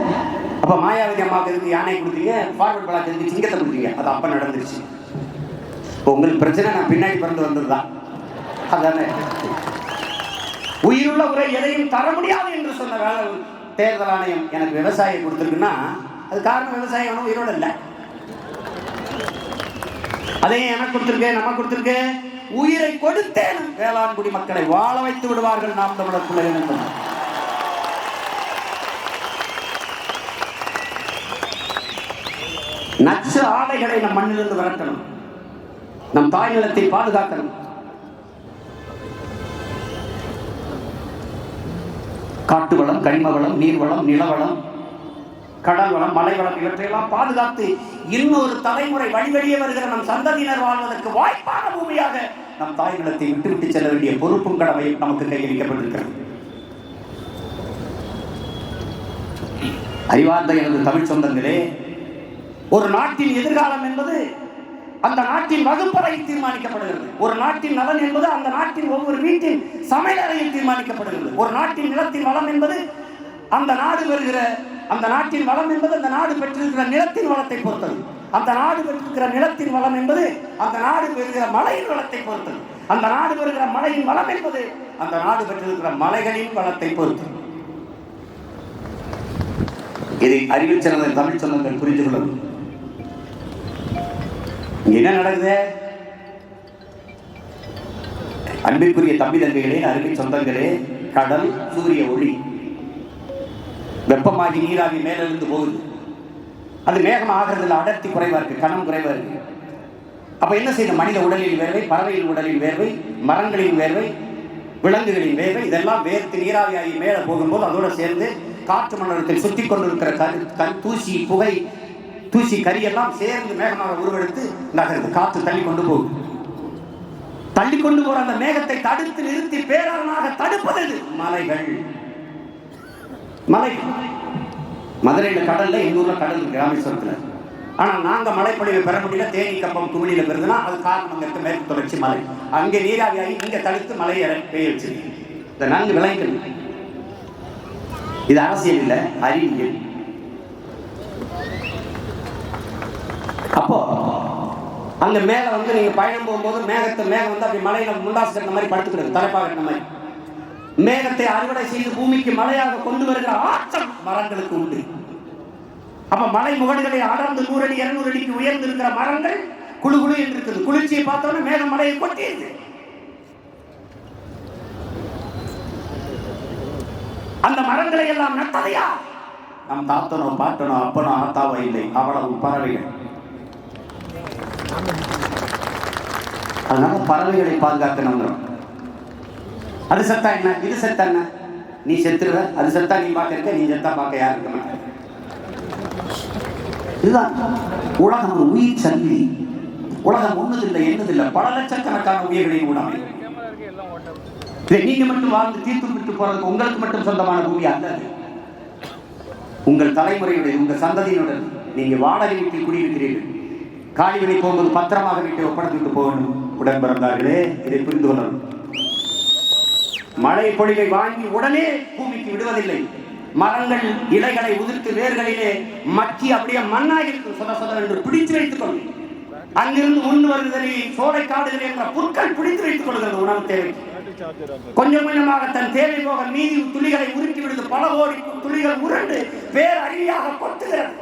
அப்ப மாயாவதி அம்மாவுக்கு எதுக்கு யானை கொடுத்தீங்க, ஃபார்வர்ட் பிளாக் எதுக்கு சிங்கத்தை கொடுத்தீங்க? அது அப்ப நடந்துருச்சு. உங்களுக்கு பிரச்சனை நான் பின்னாடி பிறந்து வந்ததுதான். அதானே உயிருள்ள உரை எதையும் தர முடியாது என்று சொன்ன வேலை தேர்தல் ஆணையம் எனக்கு விவசாயம் கொடுத்துருக்குன்னா அது காரணம் விவசாயம் உயிரோடு இல்லை. அதையும் எனக்கு கொடுத்திருக்கேன், நம்ம கொடுத்திருக்கேன். உயிரை கொடுத்தேன் வேளாண்குடி மக்களை வாழ வைத்து விடுவார்கள் நாம் தமிழர் பிள்ளைகள். நச்சு ஆடைகளை நம் மண்ணிலிருந்து விரட்டணும், நம் தாய் நிலத்தை பாதுகாக்கணும். காட்டு வளம், கனிம வளம், நீர் வளம், நிலவளம், கடல் வளம், மலை வளம், இவற்றையெல்லாம் பாதுகாத்து இன்னொரு தலைமுறை வழிவழியே வருகிற நம் சந்ததியினர் வாழ்வதற்கு வாய்ப்பான பூமியாக நம் தாய் நிலத்தை விட்டுவிட்டு செல்ல வேண்டிய பொறுப்பும் கடமையும் நமக்கு கையளிக்கப்பட்டிருக்கிறது. அறிவார்ந்த எனது தமிழ் சொந்தங்களே, ஒரு நாட்டின் எதிர்காலம் என்பது அந்த நாட்டின் வகுப்பறையில் தீர்மானிக்கப்படுகிறது. ஒரு நாட்டின் நலன் என்பது அந்த நாட்டின் ஒவ்வொரு வீட்டின் சமையலறையில் தீர்மானிக்கப்படுகிறது. ஒரு நாட்டின் நிலத்தின் வளம் என்பது அந்த நாடு வருகிற அந்த நாட்டின் வளம் என்பது அந்த நாடு பெற்றிருக்கிற நிலத்தின் வளத்தை பொறுத்தது. அந்த நாடு பெற்றிருக்கிற நிலத்தின் வளம் என்பது அந்த நாடு பெறுகிற மலையின் வளத்தை பொறுத்தது. அந்த நாடு பெறுகிற மலையின் வளம் என்பது அந்த நாடு பெற்றிருக்கிற மலைகளின் வளத்தை பொறுத்தது. இதை அறிவில் சிறந்த தமிழ் சொந்தங்கள் புரிந்து கொள்ளணும். என்ன நடக்குது? அன்பிற்குரிய தம்பி தங்கைகளே, அருமை சொந்தங்களே, கடல், சூரிய ஒளி வெப்பமாகி நீராவி மேலிருந்து போகுது. அது மேகம் ஆகிறதுல அடர்த்தி குறைவா இருக்கு, கனம் குறைவா இருக்கு. அப்ப என்ன செய்யுது? மனித உடலில் வேர்வை, பறவையின் உடலில் வேர்வை, மரங்களின் வேர்வை, விலங்குகளின் வேர்வை, இதெல்லாம் வேர்த்து நீராவியாகி மேலே போகும்போது அதோட சேர்ந்து காற்று மண்டலத்தில் சுற்றி கொண்டிருக்கிற தூசி, புகை, தூசி, கரியெல்லாம் சேர்ந்து மேகமாக உருவெடுத்து நகருது. காற்று தள்ளி கொண்டு போகுது. தள்ளி கொண்டு போற அந்த மேகத்தை தடுத்து நிறுத்தி பேரனாக தடுப்பது மலைகள். மலைகள் மதுரையில கடல்ல, எங்க ஊர்ல கடல் இருக்கு, ராமேஸ்வரத்துல. ஆனா நாங்க மழைப்பொழிவை பெற முடியல. தேனி, கம்பம், குமிழியில பெறுதுன்னா அது காரணம் அங்க இருக்க மேற்கு தொடர்ச்சி மலை. அங்கே நீராவியாகி இங்க தடுத்து மலையை பெய்ய வச்சு. இதை நான்கு விளைக்கணும். இது அரசியல் இல்ல, அறிவியல். அப்போ அங்க மேல வந்து நீங்க பயணம் போகும்போது மேகம் வந்து அப்படி மலையில முண்டாசு கட்டின மாதிரி படுத்துக்கிறது, தலைப்பா கட்டின மாதிரி. மேகத்தை அறுவடை செய்து பூமிக்கு மழையாக கொண்டு வருகிற ஆற்றல் மரங்களுக்கு உண்டு. அப்ப மலை முகடுகளை அடர்ந்து 100 அடி 200 அடிக்கு உயர்ந்து இருக்கிற மரங்கள் குழு குழு என்று இருக்குது. குளிர்ச்சியை பார்த்தோன்னா மேகம் மலையை கொட்டியது. அந்த மரங்களை எல்லாம் நட்டதையா? நம் தாத்தனோ பாட்டனோ அப்பனோ ஆத்தாவோ இல்லை, அவ்வளவு பறவைகள். அதனால பறவைகளை பாதுகாக்கணும். அது செத்தா என்ன, இது செத்தா என்ன? நீ செத்துருவ, அது செத்தா நீ பார்க்க இருக்க, நீ செத்தா பார்க்க யாரு இருக்க மாட்டேன். இதுதான் உலகம். ஒரு உயிர் சந்தி. உலகம் ஒண்ணுதில்லை, என்னதில்லை, பல லட்சக்கணக்கான உயிர்களின் உணவு. நீங்க மட்டும் வாழ்ந்து தீர்த்து விட்டு போறதுக்கு உங்களுக்கு மட்டும் சொந்தமான பூமி அல்ல. உங்கள் தலைமுறையுடைய, உங்கள் சந்ததியினுடன் நீங்க வாடகை வீட்டில் குடியிருக்கிறீர்கள். காலிவெளி போகும்போது பத்திரமாக வீட்டை ஒப்படைத்துட்டு போகணும். உடன் பிறந்தார்களே, இதை புரிந்து கொள்ளணும். மழை பொழிவை வாங்கி உடனே பூமிக்கு விடுவதில்லை. மரங்கள் இலைகளை உதிர்த்து வேர்களிலே மக்கி அப்படியே மண்ணாகி சொத என்று பிடித்து வைத்துக் கொள்ளும். அங்கிருந்து முன் வருவதை சோலை காடுகள் என்ற புற்கள் பிடித்து வைத்துக் கொள்கிறது. உணவு தேவை கொஞ்சம் கொஞ்சமாக தன் தேவை போக மீதி துளிகளை உருக்கி விடுது. பல கோடி துளிகள் உருண்டு பேர் அருவியாக கொட்டுகிறது.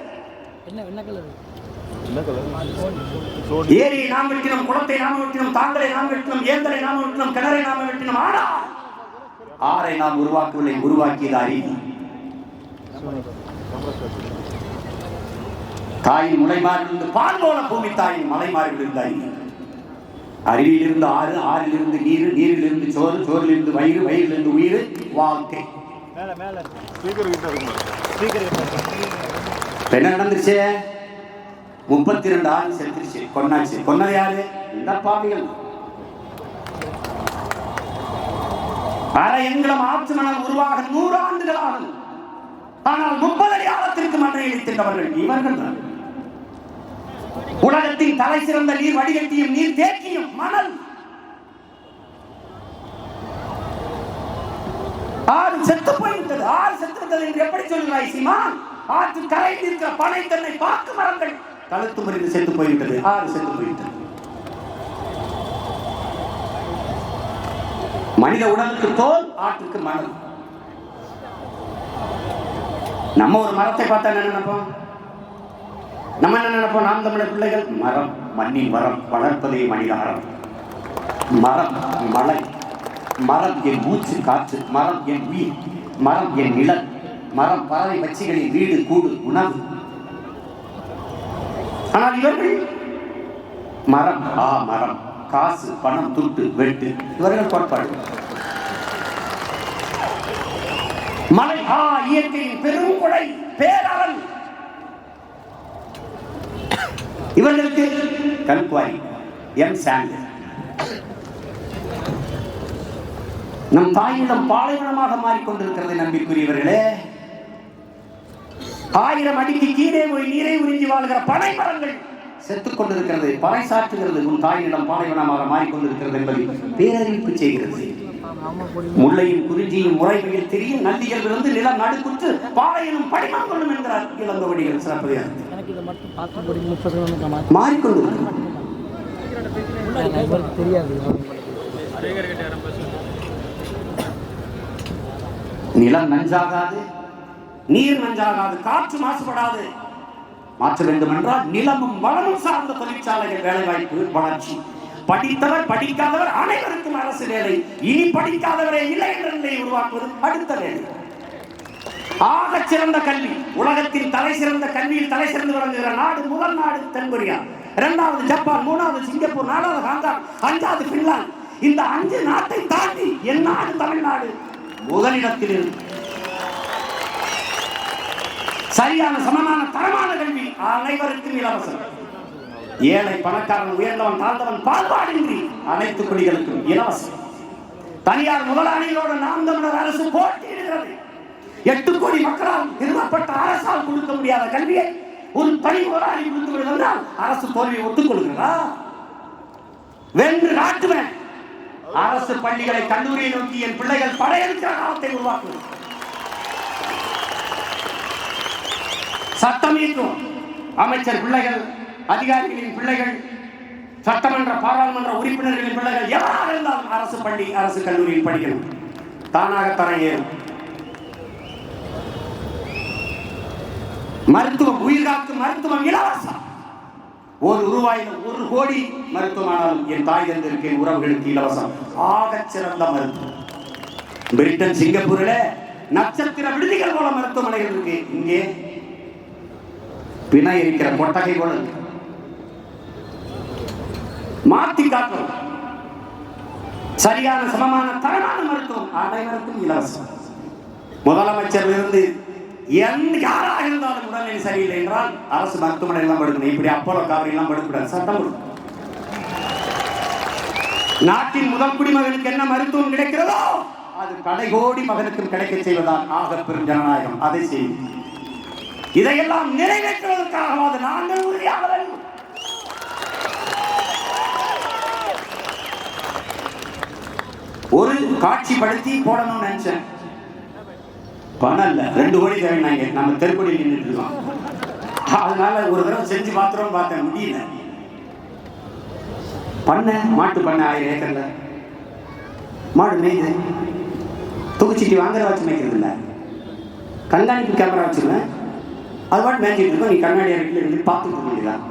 ஏரியை நாம் வெட்டினோம், குளத்தை நாம் வெட்டினோம், தாங்களை நாம் வெட்டினோம், ஏந்தலை நாம் வெட்டினோம், கிணறை நாம் வெட்டினோம். ஆனால் ஆரை நாம் உருவாக்கவில்லை, உருவாக்கியது அறிவு. தாயின் முளை மாறிலிருந்து பால் போல பூமி தாயின் மலை மாறிலிருந்து அறிவு. அருவியிலிருந்து ஆறு, ஆறிலிருந்து நீர், நீரிலிருந்து சோறு, சோறிலிருந்து வயிறு, வயிறிலிருந்து உயிர், வாழ்க்கை. என்ன நடந்துருச்சு? 32 ஆறு செத்துருச்சு, கொன்னாச்சு. கொன்னது யாரு? இந்த பாவிகள். அரை எங்களும் ஆற்று மணல் உருவாக 100 ஆண்டுகள் ஆகும். ஆனால் 30 அடி ஆழத்திற்கு மண்ணை இழுத்தவர்கள் இவர்கள் தான். உலகத்தின் தலை சிறந்த நீர் வடிகட்டியும் நீர் தேக்கியும் மணல். ஆறு செத்து போய்விட்டது. ஆறு செத்து விட்டது என்று எப்படி சொல்கிறாய் சீமான்? ஆற்று கரையில் இருக்கிற பனை தென்னை பாக்கு மரங்கள் கழுத்து முறிந்து செத்து போய்விட்டது. ஆறு செத்து போய்விட்டது. மனித உடலுக்கு தோல், ஆற்றுக்கு மணல். நம்ம ஒரு மரத்தை பார்த்தா என்ன நினைப்போம்? நம்ம என்ன நினைப்போம்? நாம் தமிழர் பிள்ளைகள் மரம், மண்ணின் மரம், வளர்ப்பதே மனித மரம். மரம் மலை, மரம் என் மூச்சு காற்று, மரம் என் உயிர், மரம் என் நிழல், மரம் பறவை பட்சிகளின் வீடு, கூடு, உணவு. ஆனால் இவர்கள் மரம், மரம், காசு, பணம், துட்டு, வெட்டு, இவர்கள் கோட்பாடு. மலை, இயற்கையின் பெரும் கொடை, பேரவன். இவர்களுக்கு கல்குவாரி, எம் சாண்ட். நம் தாயிடம் பாலைவனமாக மாறிக்கொண்டிருக்கிறது நம்பிக்குரியவர்களே. 1000 அடிக்கு கீழே போய் நீரை உறிஞ்சி வாழ்கிற பனை மரங்கள் செத்துக் கொண்டிருக்கிறது, பறைசாற்றுகிறது. உன் தாயிடம் பாலைவனமாக மாறிக்கொண்டிருக்கிறது என்பதை பேரறிவிப்பு செய்கிறது. முல்லையும் குறிஞ்சியும் முறைமையில் தெரியும் நந்தியிலிருந்து நிலம் நடுக்குற்று பாலையிலும் படிமம் கொள்ளும் என்கிறார் இளங்கோவடிகள் சிறப்பதிகார். மாறிக்கொண்டிருக்கிறது. நிலம் நஞ்சாகாது, நீர் நஞ்சாகாது, காற்று மாசுபடாது. மாற்ற வேண்டும் என்றால் நிலமும் வளமும் சார்ந்த தொழிற்சாலைகள், வேலை வாய்ப்பு, வளர்ச்சி. படித்தவர் படிக்காதவர் அனைவருக்கும் அரசு வேலை. இனி படிக்காதவரே இல்லை என்ற நிலையை உருவாக்குவது அடுத்த வேலை. ஆக சிறந்த கல்வி, உலகத்தின் தலை சிறந்த கல்வியில் தலை சிறந்து விளங்குகிற நாடு முதல் நாடு தென்கொரியா, 2வது ஜப்பான், 3வது சிங்கப்பூர், 4வது ஹாங்காங், 5வது பின்லாந்து. இந்த 5 நாட்டை தாண்டி என் நாடு தமிழ்நாடு முதலிடத்தில் இருக்கு. சரியான சமமான தரமான கல்வி அனைவருக்கும் இலவசம். ஏழை பணக்காரன், உயர்ந்தவன் தாழ்ந்தவன் பால்பாடின்றி அனைத்து குடிகளுக்கும் இலவசம். தனியார் முதலாளிகளோடு நாம் தமிழர் அரசு போட்டியிடுகிறது. 8 கோடி மக்களால் நிறுவப்பட்ட அரசால் கொடுக்க முடியாத கல்வியை ஒரு தனி முதலாளி கொடுத்து விடுவதால் அரசு தோல்வியை ஒத்துக்கொள்கிறதா? வென்று காட்டுவேன். அரசு பள்ளிகளை கல்லூரியை நோக்கி என் பிள்ளைகள் படையெடுக்கிற காலத்தை உருவாக்குவேன். சட்டம் இயற்றும் அமைச்சர் பிள்ளைகள், அதிகாரிகளின் பிள்ளைகள், சட்டமன்ற பாராளுமன்ற உறுப்பினர்களின் பிள்ளைகள் எவராக இருந்தாலும் அரசு பள்ளி அரசு கல்லூரியில் படிக்கணும். தானாக தரம் ஏறும். மருத்துவம், உயிர்காக்கும் மருத்துவம் இலவசம். ₹1 1 கோடி மருத்துவமானாலும் என் தாய் தந்திருக்கேன் உறவுகளுக்கு இலவசம். ஆக சிறந்த மருத்துவம். பிரிட்டன், சிங்கப்பூரில் நட்சத்திர விடுதிகள் போல மருத்துவமனைகள் இருக்கு. இங்கே பிணை இருக்கிற கொட்டகை போல மாற்றி காட்டும். சரியான சமமான தரமான மருத்துவம் அனைவருக்கும் இலவசம். முதலமைச்சர் இருந்து யாராக இருந்தாலும் உடல்நிலை சரியில்லை என்றால் அரசு மருத்துவமனை எல்லாம் படுக்கணும். இப்படி அப்போலோ காவிரி எல்லாம் படுக்கூடாது. சட்டம். நாட்டின் முதல் குடிமகனுக்கு என்ன மருத்துவம் கிடைக்கிறதோ அது கடைகோடி மகனுக்கும் கிடைக்க செய்வதால் ஆக பெரும் ஜனநாயகம். அதை செய்யும். இதையெல்லாம் நிறைவேற்றுவதற்காக நாங்கள் உறுதியாக வேண்டும். ஒரு காட்சிப்படுத்தி போடணும்னு நினைச்சேன். பணம் இல்ல, 2 கோடி தேவைனாங்க. நம்ம தெருக்கோடியில் நின்றுட்டு இருக்கோம். அதனால ஒரு தடவை செஞ்சு பார்த்தேன், முடியல. பண்ண மாட்டு பண்ண 1000 ஏக்கர்ல மாடு மேய்து தொகுச்சிட்டு வாங்குற வச்சு மேய்க்கிறது இல்லை. கண்காணிப்பு கேமரா வச்சுருவேன். அது பாட்டு மேய்ச்சிட்டு இருக்கோம். நீ கண்ணாடி அறையில் இருந்து பார்த்துக்க வேண்டியதான்.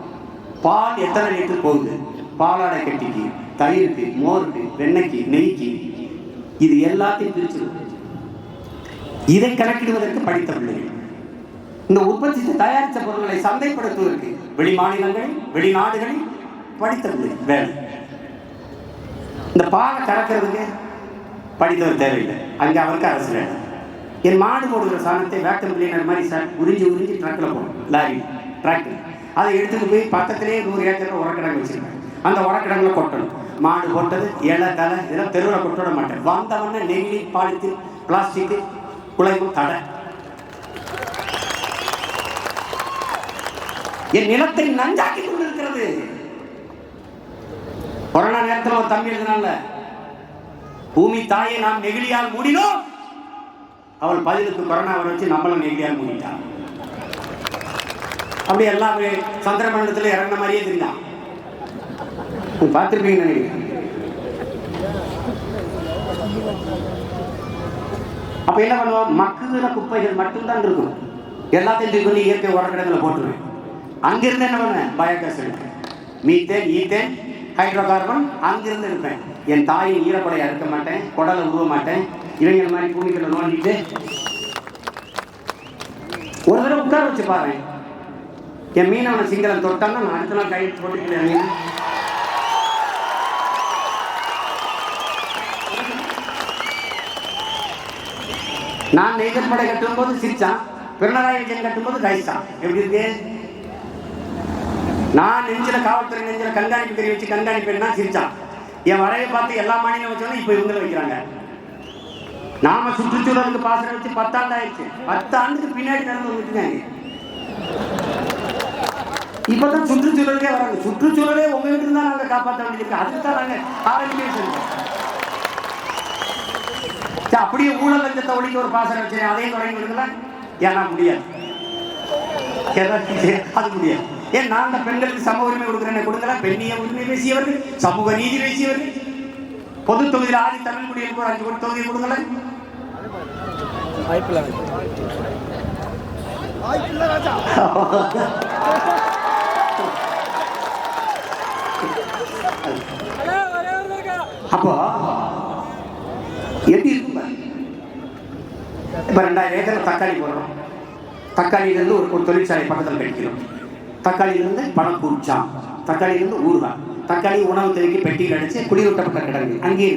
பால் எத்தனை லிட்டர் போகுது, பாலாடை கட்டிக்கு, தயிருக்கு, மோருக்கு, வெண்ணெய்க்கு, நெய்க்கு, இது எல்லாத்தையும் பிரிச்சிருக்கும். இதை கணக்கிடுவதற்கு படித்த பிள்ளைகள். இந்த உற்பத்தி தயாரித்த பொருட்களை சந்தைப்படுத்துவதற்கு வெளி மாநிலங்களில் வெளிநாடுகளில் படித்த பிள்ளைகள் வேலை. இந்த பாலை கறக்கிறதுக்கு படித்தவர் தேவையில்லை. அங்கே அவருக்கு அரசு வேலை. என் மாடு போடுகிற சாணத்தை வேக்கம் கிளீனர் மாதிரி உறிஞ்சி ட்ரக்கில் போகணும். லாரி டிராக்டர் அதை எடுத்துட்டு போய் பக்கத்திலே 100 ஏக்கர் உரக்கிடங்கு வச்சிருக்கேன். அந்த உரக்கிடங்குல கொட்டணும். மாடு போட்டது இலை தலை இதெல்லாம் தெருவில் கொட்ட விட மாட்டேன். வந்தவொடனே நெகிழி, பாலித்தீன், பிளாஸ்டிக், குலைக்கும் தடை. என் நிலத்தை நஞ்சாக்கி கொண்டிருக்கிறது. கொரோனா நேரத்தில் ஒரு தம்பி எழுதினால, பூமி தாயை நாம் நெகிழியால் மூடினோம். அவள் பதிலுக்கு கொரோனா வர வச்சு நம்மளும் நெகிழியால் மூடிட்டான். அப்படி எல்லாம் சந்திர மண்டலத்தில் இறங்கின மாதிரியே தெரியும். பார்த்துருப்பீங்க நினைக்கிறேன். அப்ப என்ன பண்ணுவோம்? மக்குகிற குப்பைகள் மட்டும்தான் இருக்கும். எல்லாத்தையும் தூக்கி பண்ணி இயற்கை உரக்கிடங்களை போட்டுருவேன். அங்கிருந்து என்ன பண்ணுவேன்? பயோகேஸ் எடுப்பேன். மீத்தேன், ஈத்தேன், ஹைட்ரோ கார்பன் அங்கிருந்து எடுப்பேன். என் தாயின் ஈரப்படையை அறுக்க மாட்டேன், குடலை உருவ மாட்டேன். இவங்க மாதிரி பூமிகளை நோண்டிட்டு ஒரு தடவை உட்கார வச்சு பாரு. என் மீனவனை சிங்களம் தொட்டான்னா நான் அடுத்த நாள் கையில் போட்டுக்கிறேன். நான் நெய்தல் படை கட்டும் போது சிரிச்சான், பிறனராய விஜயன் கட்டும் போது கைச்சான். எப்படி இருக்கு? நான் நெஞ்சில காவல்துறை நெஞ்சில கண்காணிப்பு தெரிய வச்சு கண்காணிப்பேன்னா சிரிச்சான். என் வரையை பார்த்து எல்லா மாநிலம் வச்சோன்னா இப்ப இவங்களை வைக்கிறாங்க. நாம சுற்றுச்சூழலுக்கு பாசனம் வச்சு 10 ஆண்டு ஆயிடுச்சு. 10 ஆண்டுக்கு பின்னாடி நடந்து வந்துட்டுருக்காங்க. இப்பதான் சுற்றுச்சூழலுக்கே வராங்க. சுற்றுச்சூழலே உங்க வீட்டு இருந்தா நாங்க காப்பாற்ற வேண்டியிருக்கு. அதுக்கு தான் நாங்க ஆரம்பிக்க. அப்படியே ஊழல் லஞ்சத்தை ஒழிக்க ஒரு பாசனம் வச்சு அதையும் தொடங்கி கொடுக்கல. ஏன்னா முடியாது, அது முடியாது. ஏன் நான் பெண்களுக்கு சம உரிமை கொடுக்குறேன்னு கொடுக்கல. பெண்ணிய உரிமை பேசியவர்கள், சமூக நீதி பேசியவர்கள், பொது தொகுதியில் ஆதி தமிழ் குடிகளுக்கு ஒரு 5 கோடி தொகுதியை கொடுக்கல. அப்போ எப்படி இருக்கும்? இப்போ 2000 ஏக்கர் தக்காளி போடுறோம். தக்காளியிலேருந்து ஒரு தொழிற்சாலை பக்கத்தில் கிடைக்கிறோம். தக்காளியிலேருந்து பணப்பூச்சாம், தக்காளியிலேருந்து ஊறுகாய், தக்காளி உணவு தேவைக்கு பெட்டியில் அடித்து குளிரூட்டப்பட்ட கிடங்கு அங்கே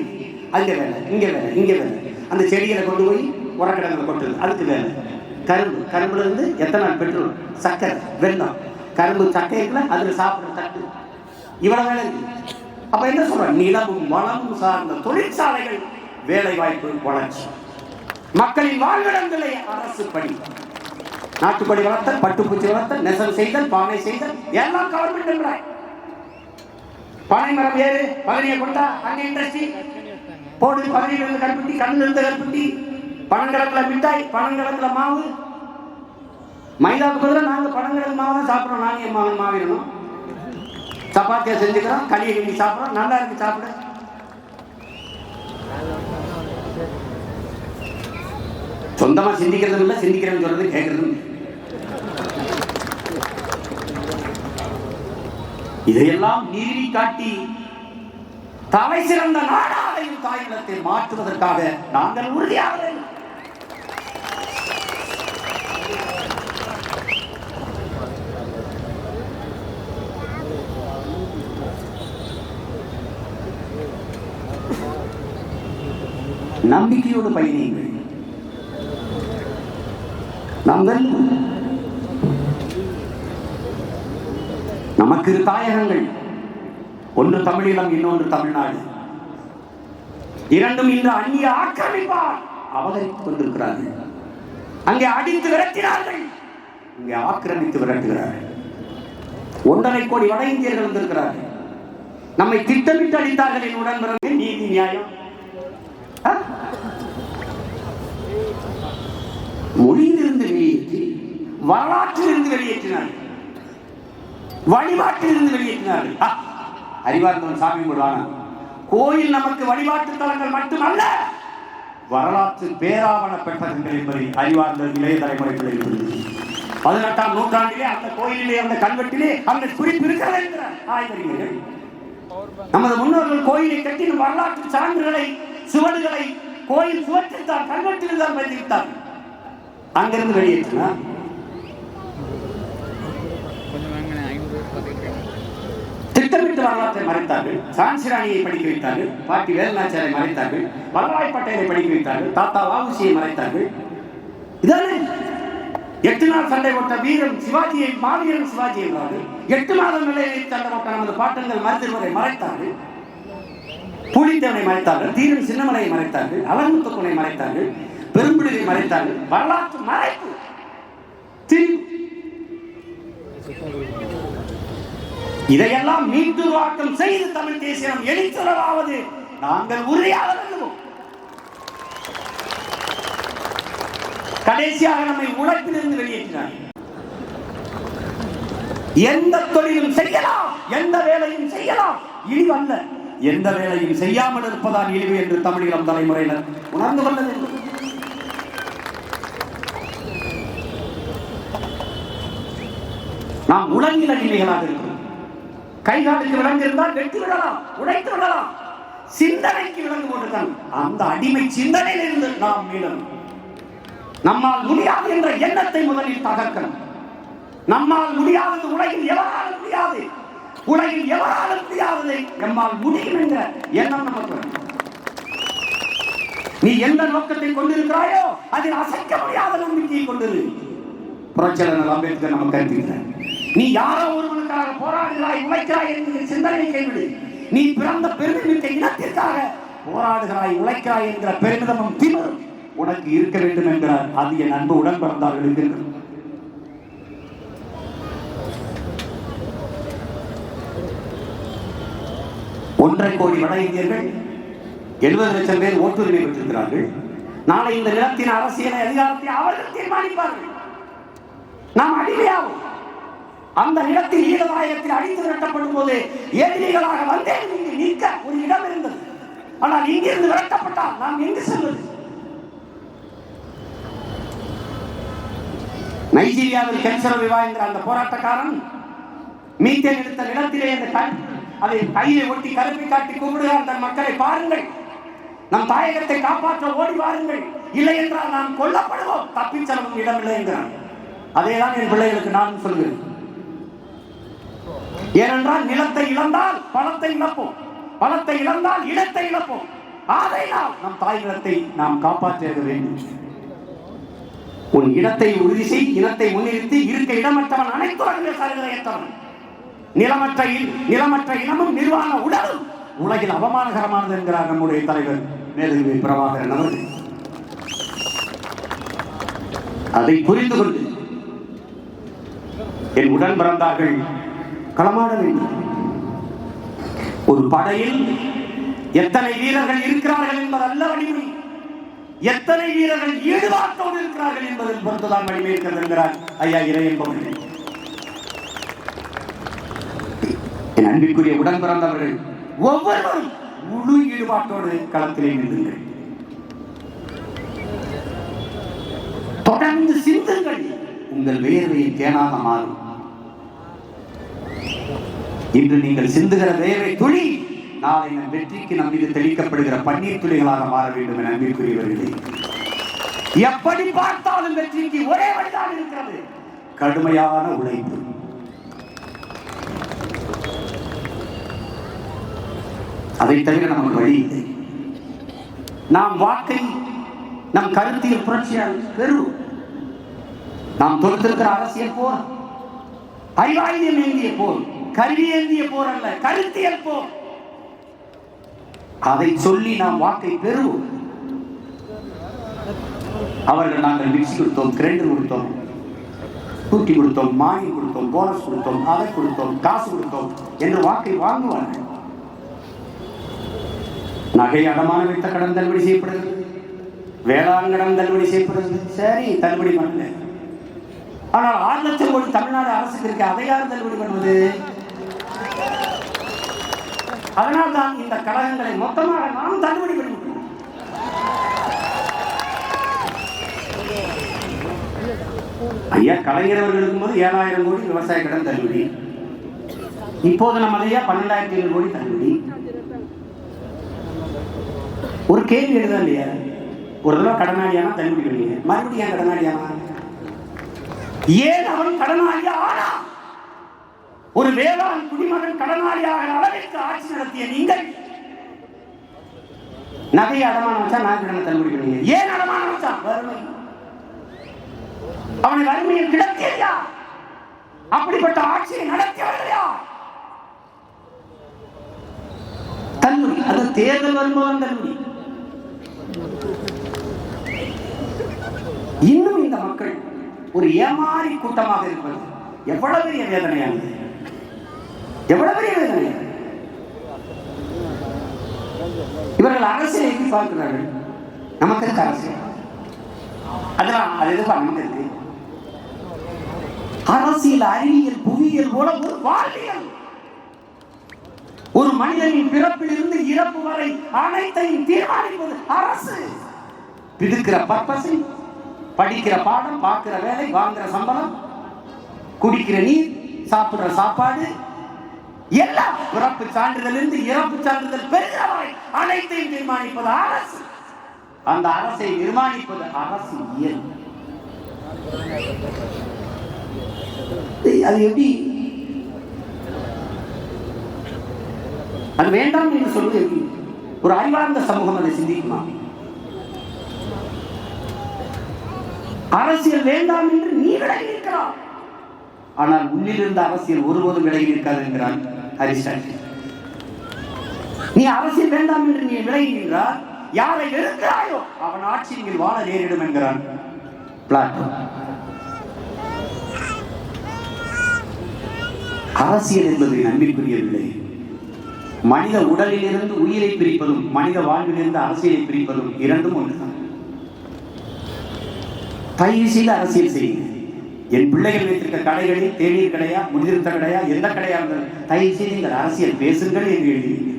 அங்கே வேலை, இங்கே வேலை, இங்கே வேலை. அந்த செடிகளை கொண்டு போய் உரக்கிடங்களை கொட்டுது, அதுக்கு வேலை. கரும்புலேருந்து எத்தனை பெட்ரோல், சர்க்கரை, வெல்லம், கரும்பு சக்கை இருக்குல்ல, அதில் சாப்பிட்ற தட்டு, இவ்வளோ வேலை இருக்குது. அப்போ என்ன சொல்கிறேன், நிலமும் வளமும் சார்ந்த தொழிற்சாலைகள், வேலை வாய்ப்பு, வளர்ச்சி, மக்களின் வாழ்விடங்களை அரசு பணி, நாட்டுப்படி வளர்த்தல், பட்டுப்பூச்சி வளர்த்தல், நெசவு செய்தல், பானை செய்தல், எல்லாம் கவர்மெண்ட் என்கிறார். பனை மரம் ஏறு, பதனியை கொண்டா, அங்கே இண்டஸ்ட்ரி போடு, பதனியிலிருந்து கருப்பட்டி, கண்ணிலிருந்து கருப்பட்டி, பனங்கிழங்குல மிட்டாய், பனங்கிழங்குல மாவு, மைதாவுக்கு பதிலாக நாங்கள் பனங்கிழங்கு மாவு தான் சாப்பிட்றோம். நாங்கள் என் மாவிடணும், சப்பாத்தியா செஞ்சுக்கிறோம், களியை கிண்டி சாப்பிட்றோம், நல்லா இருக்கு சாப்பிட. சொந்தமா சிந்திக்கிறதும் இல்லை, சிந்திக்கிறேன்னு சொல்றது கேட்கறதும். இதையெல்லாம் நீதி காட்டி தலை சிறந்த நாடாதையும் தாய்நிலத்தை மாற்றுவதற்காக நாங்கள் உறுதியாக நம்பிக்கையோடு பயணியுங்கள். நாங்கள் நமக்கு தாயகங்கள், ஒன்று தமிழீழம், இன்னொன்று தமிழ்நாடு. இரண்டும் இன்று அந்நிய ஆக்கிரமிப்பால் அபகரித்துக் கொண்டிருக்கிறார்கள். அங்கே அடித்து விரட்டினார்கள், இங்கே ஆக்கிரமித்து விரட்டுகிறார்கள். 1.5 கோடி வட இந்தியர்கள் வந்திருக்கிறார்கள். நம்மை திட்டமிட்டு அடித்தார்கள். என் உடன்பிறகு நீதி நியாயம், மொழியிலிருந்து வெளியேற்றி, வரலாற்றிலிருந்து வெளியேற்றினார்கள், வழிபாட்டிலிருந்து வெளியேற்றினார்கள். அறிவார்ந்தவன் சாமி கும்பிடுவான கோயில் நமக்கு வழிபாட்டு தலங்கள் மட்டுமல்ல, வரலாற்று பேராவண பெற்றகங்கள் என்பதை அறிவார்ந்த இளைய தலைமுறைகளில் 18ஆம் நூற்றாண்டிலே அந்த கோயிலிலே, அந்த கல்வெட்டிலே அந்த குறிப்பு இருக்கிறது என்கிறார் ஆய்வறிஞர்கள். நமது முன்னோர்கள் கோயிலை கட்டின வரலாற்று சான்றுகளை, சுவடுகளை கோயில் சுவற்றில் தான், கல்வெட்டில் தான் வைத்திருத்தார். அங்கிருந்து வெளியேற்றினார். திட்டமிட்டு வரலாற்றை மறைத்தார்கள். சான்சிராணியை படிக்க வைத்தார்கள், பாட்டி வேலுநாச்சியாரை மறைத்தார்கள், வல்லபாய் பட்டேலை படிக்க வைத்தார்கள், தாத்தா வஉசியை மறைத்தார்கள். இதானே 8 நாள் சண்டை போட்ட வீரன் சிவாஜியை, மாவீரன் சிவாஜி என்றார்கள். 8 மாதம் நிலையை சண்டை போட்ட நமது பாட்டங்கள் மருத்துவரை மறைத்தார்கள், புலித்தேவனை மறைத்தார்கள், தீரன் சின்னமலையை மறைத்தார்கள், அலங்குத்துக்குனை மறைத்தார்கள், பெரும்பிடியை மறைத்தார்கள். வரலாற்று மறைப்பு. இதையெல்லாம் மீட்டுருவாக்கம் செய்து தமிழ் தேசியம் எழுத்துறவாவது நாங்கள் உறுதியாக நம்புவோம். கடைசியாக நம்மை உழைப்பிலிருந்து வெளியேற்றினார். எந்த தொழிலும் செய்யலாம், எந்த வேலையும் செய்யலாம், இழிவல்ல. எந்த வேலையும் செய்யாமல் இருப்பதான் இழிவு என்று தமிழீழம் தலைமுறையினர் உணர்ந்து கொண்டது. நாம் உலகில் அடிமைகளாக இருக்கிறோம். கைகாலுக்கு விலங்கு இருந்தால் வெட்டி விடலாம், உடைத்து விடலாம். சிந்தனைக்கு விலங்கு போட்டுதான் அந்த அடிமை சிந்தனையிலிருந்து நாம் மீளணும். நம்மால் முடியாது என்ற எண்ணத்தை முதலில் தகர்க்கணும். நம்மால் முடியாதது உலகில் எவராலும் முடியாது, உலகில் எவராலும் முடியாததை நம்மால் முடியும் என்ற எண்ணம் நமக்கு. நீ எந்த நோக்கத்தை கொண்டிருக்கிறாயோ அதில் அசைக்க முடியாத நம்பிக்கையை கொண்டிரு. புரட்சியாளர் அம்பேத்கர் நமக்கு கருத்துகிறார். நீ யாரோ ஒருவனுக்காக போராடுகிறாய், உழைக்கிறாய் என்கிற சிந்தனையை கைவிடு. நீ பிறந்த பெருமிக்க இனத்திற்காக போராடுகிறாய், உழைக்கிறாய் என்கிற பெருமிதமும் திமிரும் உனக்கு இருக்க வேண்டும் என்கிறார். அது என் அன்பு உடன் பிறந்தார்கள். 1.5 கோடி வட இந்தியர்கள், 70 லட்சம் பேர் ஓட்டுரிமை பெற்றிருக்கிறார்கள். நாளை இந்த நிலத்தின் அரசியலை, அதிகாரத்தை அவர்கள் தீர்மானிப்பார்கள். நாம் அடிமையாகும். அந்த நிலத்தில் ஈழதாயகத்தில் அடித்து விரட்டப்படும் போது எதிரிகளாக வந்தே நிற்க ஒரு இடம் இருந்தது. ஆனால் இங்கிருந்து விரட்டப்பட்டால் நாம் எங்கு செல்வது? நைஜீரியாவில் கென்சரவிவா என்கிற அந்த போராட்டக்காரன் மீத்தேன் எடுத்த நிலத்திலே அதை கையை ஒட்டி கருப்பி காட்டி கூப்பிடுகிறார், தன் மக்களை பாருங்கள், நம் தாயகத்தை காப்பாற்ற ஓடி வாருங்கள், இல்லை என்றால் நாம் கொல்லப்படுவோம், தப்பிச்சலவும் இடமில்லை என்கிறான். அதேதான் என் பிள்ளைகளுக்கு நானும் சொல்கிறேன். ஏனென்றால் நிலத்தை இழந்தால் பணத்தை இழப்போம், பணத்தை இழந்தால் இடத்தை இழப்போம். ஆகையால் நம் தாய் நிலத்தை நாம் காப்பாற்ற வேண்டும். உன் இடத்தை உறுதி செய், இனத்தை முன்னிறுத்தி, இருக்க இடமற்றவன் அனைத்து சலுகையற்றவன். நிலமற்ற இனமும் நிர்வாண உடலும் உலகில் அவமானகரமானது என்கிறார் நம்முடைய தலைவர் மேதகு பிரபாகரன் அவர்கள். அதை புரிந்து கொண்டு என் உடன் பிறந்தார்கள் களமாட வேண்டும். ஒரு படையில் எத்தனை வீரர்கள் இருக்கிறார்கள் என்பதல்ல வலிமை, எத்தனை வீரர்கள் ஈடுபாட்டோடு இருக்கிறார்கள் என்பதில் பொறுத்துதான் வலிமை இருக்கிறது என்கிறார் ஐயா இறையன்பவர்கள். என் அன்பிற்குரிய உடன் பிறந்தவர்கள் ஒவ்வொருவரும் முழு ஈடுபாட்டோடு களத்திலே நின்றுங்கள். தொடர்ந்து சிந்துங்கள், உங்கள் வேர்வையின் தேனாக மாறும். இன்று நீங்கள் சிந்துகிற வேர்வை துளி நாளை நம் வெற்றிக்கு நம் மீது தெளிக்கப்படுகிற பன்னீர் துளிகளாக மாற வேண்டும் என அன்பிற்குரியவர்களே. எப்படி பார்த்தாலும் வெற்றிக்கு ஒரே வழிதான் இருக்கிறது, கடுமையான உழைப்பு. அதை தவிர நமக்கு வழி இல்லை. நாம் வாக்கை நம் கருத்தியல் புரட்சியால் பெறுவோம். நாம் தொடுத்திருக்கிற அரசியல் போர் ஐவாயுதம் ஏந்திய போர், கருவி ஏந்திய போர் அல்ல, கருத்தியல் போர். அதை சொல்லி நாம் வாக்கை பெறுவோம். அவர்கள் நாங்கள் மிக்சி கொடுத்தோம், கிரைண்டர் கொடுத்தோம், கூட்டி கொடுத்தோம், மானி கொடுத்தோம், போனஸ் கொடுத்தோம், அதை கொடுத்தோம், காசு கொடுத்தோம் என்று வாக்கை வாங்குவார்கள். நகை அடமான வைத்த கடன் தள்ளுபடி செய்யப்படுகிறது, வேளாண் கடன் தள்ளுபடி செய்யப்படுகிறது. சரி, தள்ளுபடி பண்ணல. ஆனால் 6 லட்சம் கோடி தமிழ்நாடு அரசுக்கு இருக்க, அதை யார் தள்ளுபடி பண்ணுவது? அதனால்தான் இந்த கழகங்களை மொத்தமாக நாம் தள்ளுபடி பண்ணிவிட்டோம். ஐயா கலைஞர் அவர்கள் இருக்கும்போது 7000 கோடி விவசாய கடன் தள்ளுபடி. இப்போது நம்ம ஐயா 12,500 கோடி தள்ளுபடி. ஒரு கேள்வி எழுத இல்லையா? ஒரு தடவை கடனாளியானா தள்ளுபடி பண்ணுவீங்க, மறுபடியும் ஏன் கடனாளியானா? ஏன் அவன் கடனாளியா ஆனா? ஒரு வேளாண் குடிமகன் கடனாளியாக அளவிற்கு ஆட்சி நடத்திய நீங்கள் நகை அடமானம் வச்சா நான் கடனை தள்ளுபடி பண்ணுவீங்க. ஏன் அடமானம் வச்சா? வறுமை. அவனை வறுமையில் கிடத்தியா? அப்படிப்பட்ட ஆட்சியை நடத்தியவர்களா? தள்ளுபடி. அது தேர்தல் வரும்போது தள்ளுபடி. இன்னும் இந்த மக்கள் ஒரு ஏமாறி கூட்டமாக இருப்பது எவ்வளவு பெரிய வேதனையானது, எவ்வளவு பெரிய வேதனை. இவர்கள் அரசியலை எப்படி பார்க்கிறார்கள்? நமக்கு இருக்க அரசியல் அதெல்லாம் அது எதுப்பா நமக்கு இருக்கு? அரசியல் அறிவியல் புவியியல் போல ஒரு வாழ்வியல். ஒரு மனிதனின் பிறப்பிலிருந்து இறப்பு வரை அனைத்தையும் தீர்மானிப்பது அரசு. பிதுக்கிற பர்பஸ், படிக்கிற பாடம், பார்க்கிற வேலை, வாங்குற சம்பளம், குடிக்கிற நீர், சாப்பிடுற சாப்பாடு எல்லாம் பிறப்பு சான்றிதழ் இருந்து இறப்பு சான்றிதழ் பெறுகிறவரை அனைத்தையும் தீர்மானிப்பது அரசு. அந்த அரசை நிர்மாணிப்பது அரசியல். அது எப்படி? அது வேண்டாம் என்று சொல்வது எப்படி? ஒரு அறிவார்ந்த சமூகம் அதை சிந்திக்குமா? அரசியல் வேண்டாம் என்று நீ விலகி இருக்கிறார், ஆனால் உள்ளிலிருந்த அரசியல் ஒருபோதும் விலகி இருக்காது என்கிறார் அரிஸ்டாட்டில். நீ அரசியல் வேண்டாம் என்று நீ விலகி நின்றால் யாரை வெறுக்கிறாயோ அவன் ஆட்சியில் வாழ நேரிடும் என்கிறான் பிளாட்டோ. அரசியல் என்பது நம்பிக்கைக்குரியவில்லை. மனித உடலில் இருந்து உயிரை பிரிப்பதும் மனித வாழ்விலிருந்து அரசியலை பிரிப்பதும் இரண்டும் ஒன்றுதான். தயவு செய்து அரசியல் செய்யுங்க. என் பிள்ளைகள் வைத்திருக்க கடைகளில் தேநீர் கடையா, முடிதிருத்த கடையா, எந்த கடையா இருந்தாலும் தயவு செய்து நீங்கள் அரசியல் பேசுங்கள் என்று எழுதினீங்க.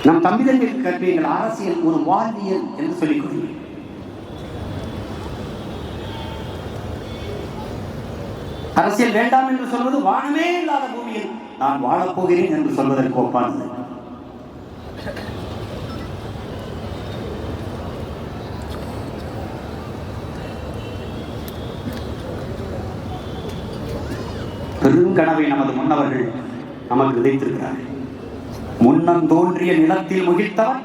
நம் தம்பிதங்களுக்கு கற்பீர்கள் அரசியல் ஒரு வாழ்வியல் என்று சொல்லிக் கொடுங்கள். அரசியல் வேண்டாம் என்று சொல்வது வானமே இல்லாத பூமியில் நான் வாழப்போகிறேன் என்று சொல்வதற்கு ஒப்பானது. பெருங்கனவை நமது முன்னவர்கள் நமக்கு விதைத்திருக்கிறார்கள். முன்னம் தோன்றிய நிலத்தில் முகிழ்த்தவன்,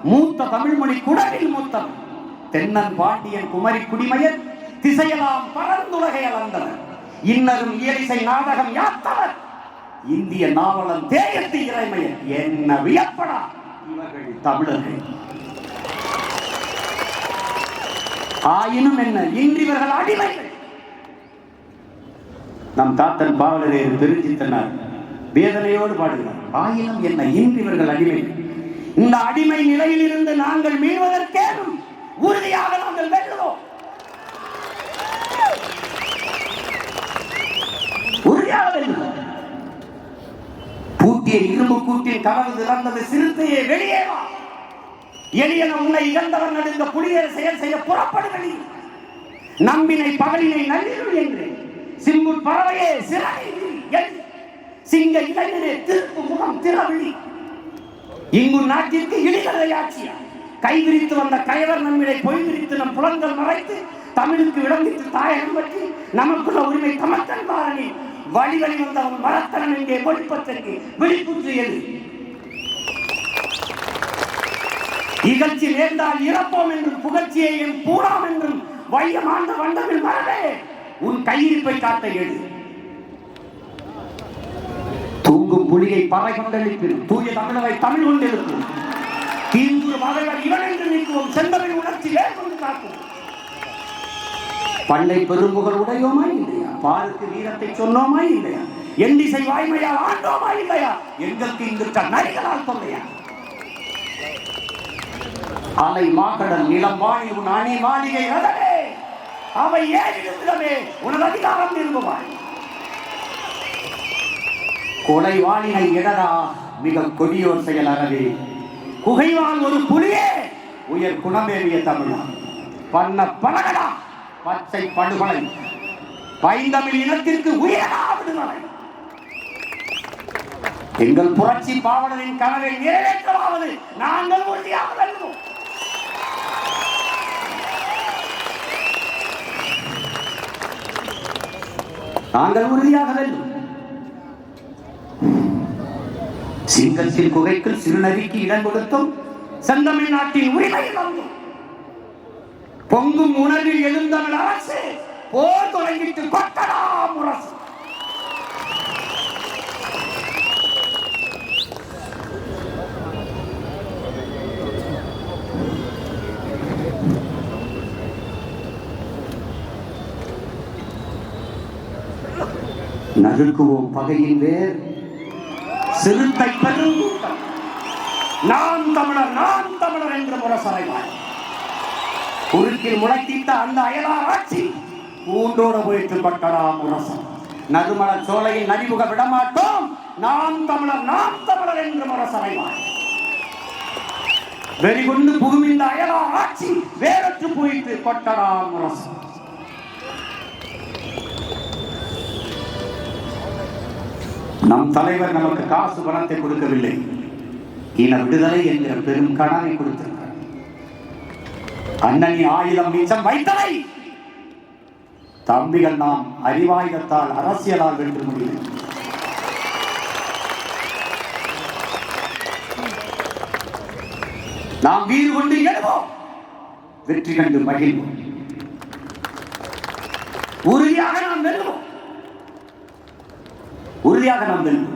மூத்த தமிழ்மொழி குடலில் மூத்தவன், தென்னன் பாண்டியன் குமரி குடிமையன், திசையெல்லாம் பரந்துலகை அளந்தவர், இன்னரும் இயலிசை நாடகம் யாத்தவர், இந்திய நாவலன் தேயத்து இறைமையன். என்ன வியப்படா இவர்கள் தமிழர்கள். ஆயினும் என்ன, இன்றிவர்கள் அடிமைகள். நம் தாத்தன் பாவலரேறு பெருஞ்சித்தனார் வேதனையோடு பாடுகிறார். ஆயினும் என்ன, இன்றிவர்கள் அடிமைகள். இந்த அடிமை நிலையில் இருந்து நாங்கள் மீள்வதற்கேனும் உறுதியாக நாங்கள் வெல்லுவோம். உறுதியாக வெல்லுவோம். பூட்டிய இரும்பு கூட்டில் கலவு திறந்தது சிறுத்தையே வெளியே வா. எளியன உன்னை இழந்தவர் நடுங்க புலியர் செயல் செய்ய புறப்படுவதி. நம்பினை பகலினை நள்ளிருள் என்று சிம்புட் பறவையே சிறகை சிங்க இளைஞரே திருப்பு முகம் திறவிழி. இங்கு நாட்டிற்கு இழிகளை ஆட்சியா கைவிரித்து வந்த கயவர் நம்மிடை பொய் விரித்து நம் புலங்கள் மறைத்து தமிழுக்கு விளம்பித்து தாயகம் பற்றி நமக்குள்ள உரிமை தமத்தன் பாரணி வழி வழி வந்தவன் மரத்தனம் எங்கே ஒளிப்பதற்கு விழிப்புற்றியது. இகழ்ச்சி நேர்ந்தால் இறப்போம் என்றும் புகழ்ச்சியையும் பூராம் என்றும் வையமாண்ட வண்டமில் மரபே உன் கையிருப்பை காட்ட எழுது. தூங்கும் புலியை பறை கொண்டெழுப்பினும் தூய தமிழரை தமிழ் கொண்டெழுப்பும். தீங்குறு மகள் இவன் என்று நீக்குவோம். செந்தமிழ் உணர்ச்சி வேர்கொண்டு காக்கும். பண்டை பெரும்புகள் உடையோமா இல்லையா? பாருக்கு வீரத்தை சொன்னோமா இல்லையா? எண்டிசை வாய்மையால் ஆண்டோமா இல்லையா? எங்களுக்கு இங்கிருக்க நரிகளால் தொல்லையா? அலை மாக்கடல் நிலம் வாணி உன் அணி மாளிகை ரதமே அவை ஏறிடுமே உனது அதிகாரம் நிறுவுவாய். கொலை வாணினை இடரா மிக கொடியோர் செயல் அறவே. குகைவான் ஒரு புலியே உயர் குணமேறிய தமிழா. பண்ண பழகடா பச்சை படுகொலை பைந்தமிழ் இனத்திற்கு உயரா விடுதலை. எங்கள் புரட்சி பாவலரின் கனவை நிறைவேற்றவாவது நாங்கள் உறுதியாக வெல்வோம். நாங்கள் உறுதியாக வெல்வோம். சிங்கத்தின் குகைக்கு சிறுநரிக்கு இடம் கொடுத்தும் செந்தமிழ் நாட்டின் உரிமையில் வந்தோம். பொங்கும் உணர்வில் எழுந்தமிழ் அரசு போர் தொடங்கிட்டு கொட்டடா முரசு. நறுக்குவோம் பகையின் வேர் சிறுத்தை பெருங்கூட்டம். நான் தமிழர் என்று முரசறைவாய். குறுக்கில் முளைத்திட்ட அந்த அயலார் ஆட்சி பூண்டோடு போயிட்டு கொட்டடா முரசம். நறுமண சோலையில் நடிமுக விடமாட்டோம். நாம் தமிழர் என்று முரசறைவாய். வெறிகொண்டு புகுமிந்த அயலார் ஆட்சி வேறற்று போயிட்டு கொட்டடா முரசம். நம் தலைவர் நமக்கு காசு பணத்தை கொடுக்கவில்லை, இன விடுதலை என்கிற பெரும் கனவை கொடுத்திருக்கிறார். அண்ணனின் ஆயுதம் மிச்சம் வைத்தலை தம்பிகள் நாம் அறிவாயுதத்தால் அரசியலால் வென்று முடியும். நாம் வீறு கொண்டு எழுவோம், வெற்றி கண்டு மகிழ்வோம். உறுதியாக நாம் வெல்வோம். உறுதியாக நாம் வெல்வோம்.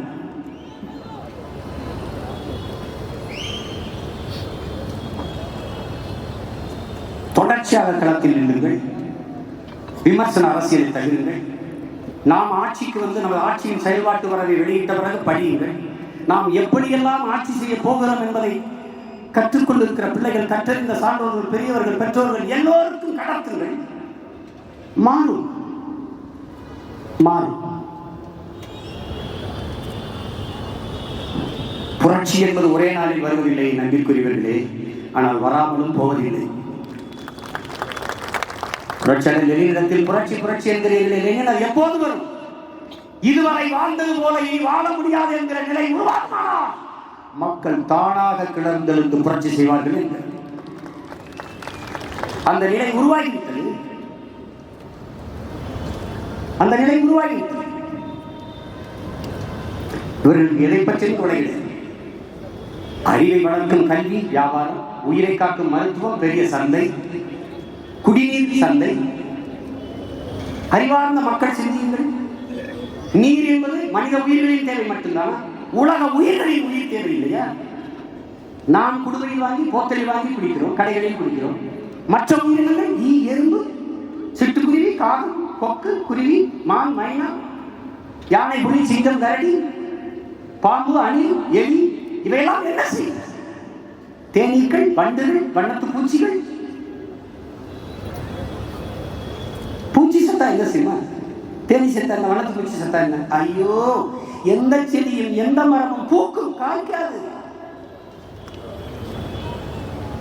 தொடர்ச்சியாக களத்தில் நின்றுங்கள். விமர்சன அரசியலை தருங்கள். நாம் ஆட்சிக்கு வந்து நமது ஆட்சியின் செயல்பாட்டு வரவை வெளியிட்ட பிறகு படியுங்கள். நாம் எப்படியெல்லாம் ஆட்சி செய்ய போகிறோம் என்பதை கற்றுக்கொண்டிருக்கிற பிள்ளைகள், கற்றறிந்த சான்றோர்கள், பெரியவர்கள், பெற்றோர்கள் எல்லோருக்கும் கடத்துங்கள். மாறும் மாறும். புரட்சி என்பது ஒரே நாளில் வருவதில்லை நம்பிக்கைக்குரியவர்களே, ஆனால் வராமலும் போவதில்லை. புரட்சியாளர் லெனினிடத்தில் புரட்சி புரட்சி என்கிறீர்களே, லெனின் அது எப்போது வரும்? இதுவரை வாழ்ந்தது போல இனி வாழ முடியாது என்கிற நிலை உருவாக்குமானால் மக்கள் தானாக கிளர்ந்தெழுந்து புரட்சி செய்வார்கள் என்று அந்த நிலை உருவாகிவிட்டது. அந்த நிலை உருவாகிவிட்டது. இவர்களுக்கு எதை பற்றியும் தொலைகிறது. அறிவை வளர்க்கும் கல்வி, வியாபாரம், உயிரை காக்கும் மருத்துவம், பெரிய சந்தை, குடிநீர் சந்தை. அறிவார்ந்த மக்கள் சிந்தியுங்கள். நீர் என்பது மனித உயிர்களின் தேவை மட்டும்தான், உலக உயிர்களின் உயிர் தேவை இல்லையா? நாம் குடுவையில் வாங்கி போத்தலில் வாங்கி குடிக்கிறோம், கடைகளில் குடிக்கிறோம். மற்ற உயிரினங்கள் ஈ, எறும்பு, சிட்டுக்குருவி, காகம், கொக்கு, குருவி, மான், மைனா, யானை, புலி, சிங்கம், கரடி, பாம்பு, அணில், எலி, இவையெல்லாம் என்ன செய்யும்? தேனீக்கள், வண்டுகள், வண்ணத்து பூச்சிகள். பூச்சி சத்தா என்ன செய்யுமா? தேனி சத்தா என்ன? வண்ணத்து பூச்சி சத்தா என்ன? ஐயோ, எந்த செடியும் எந்த மரமும் பூக்கும் காய்க்காது.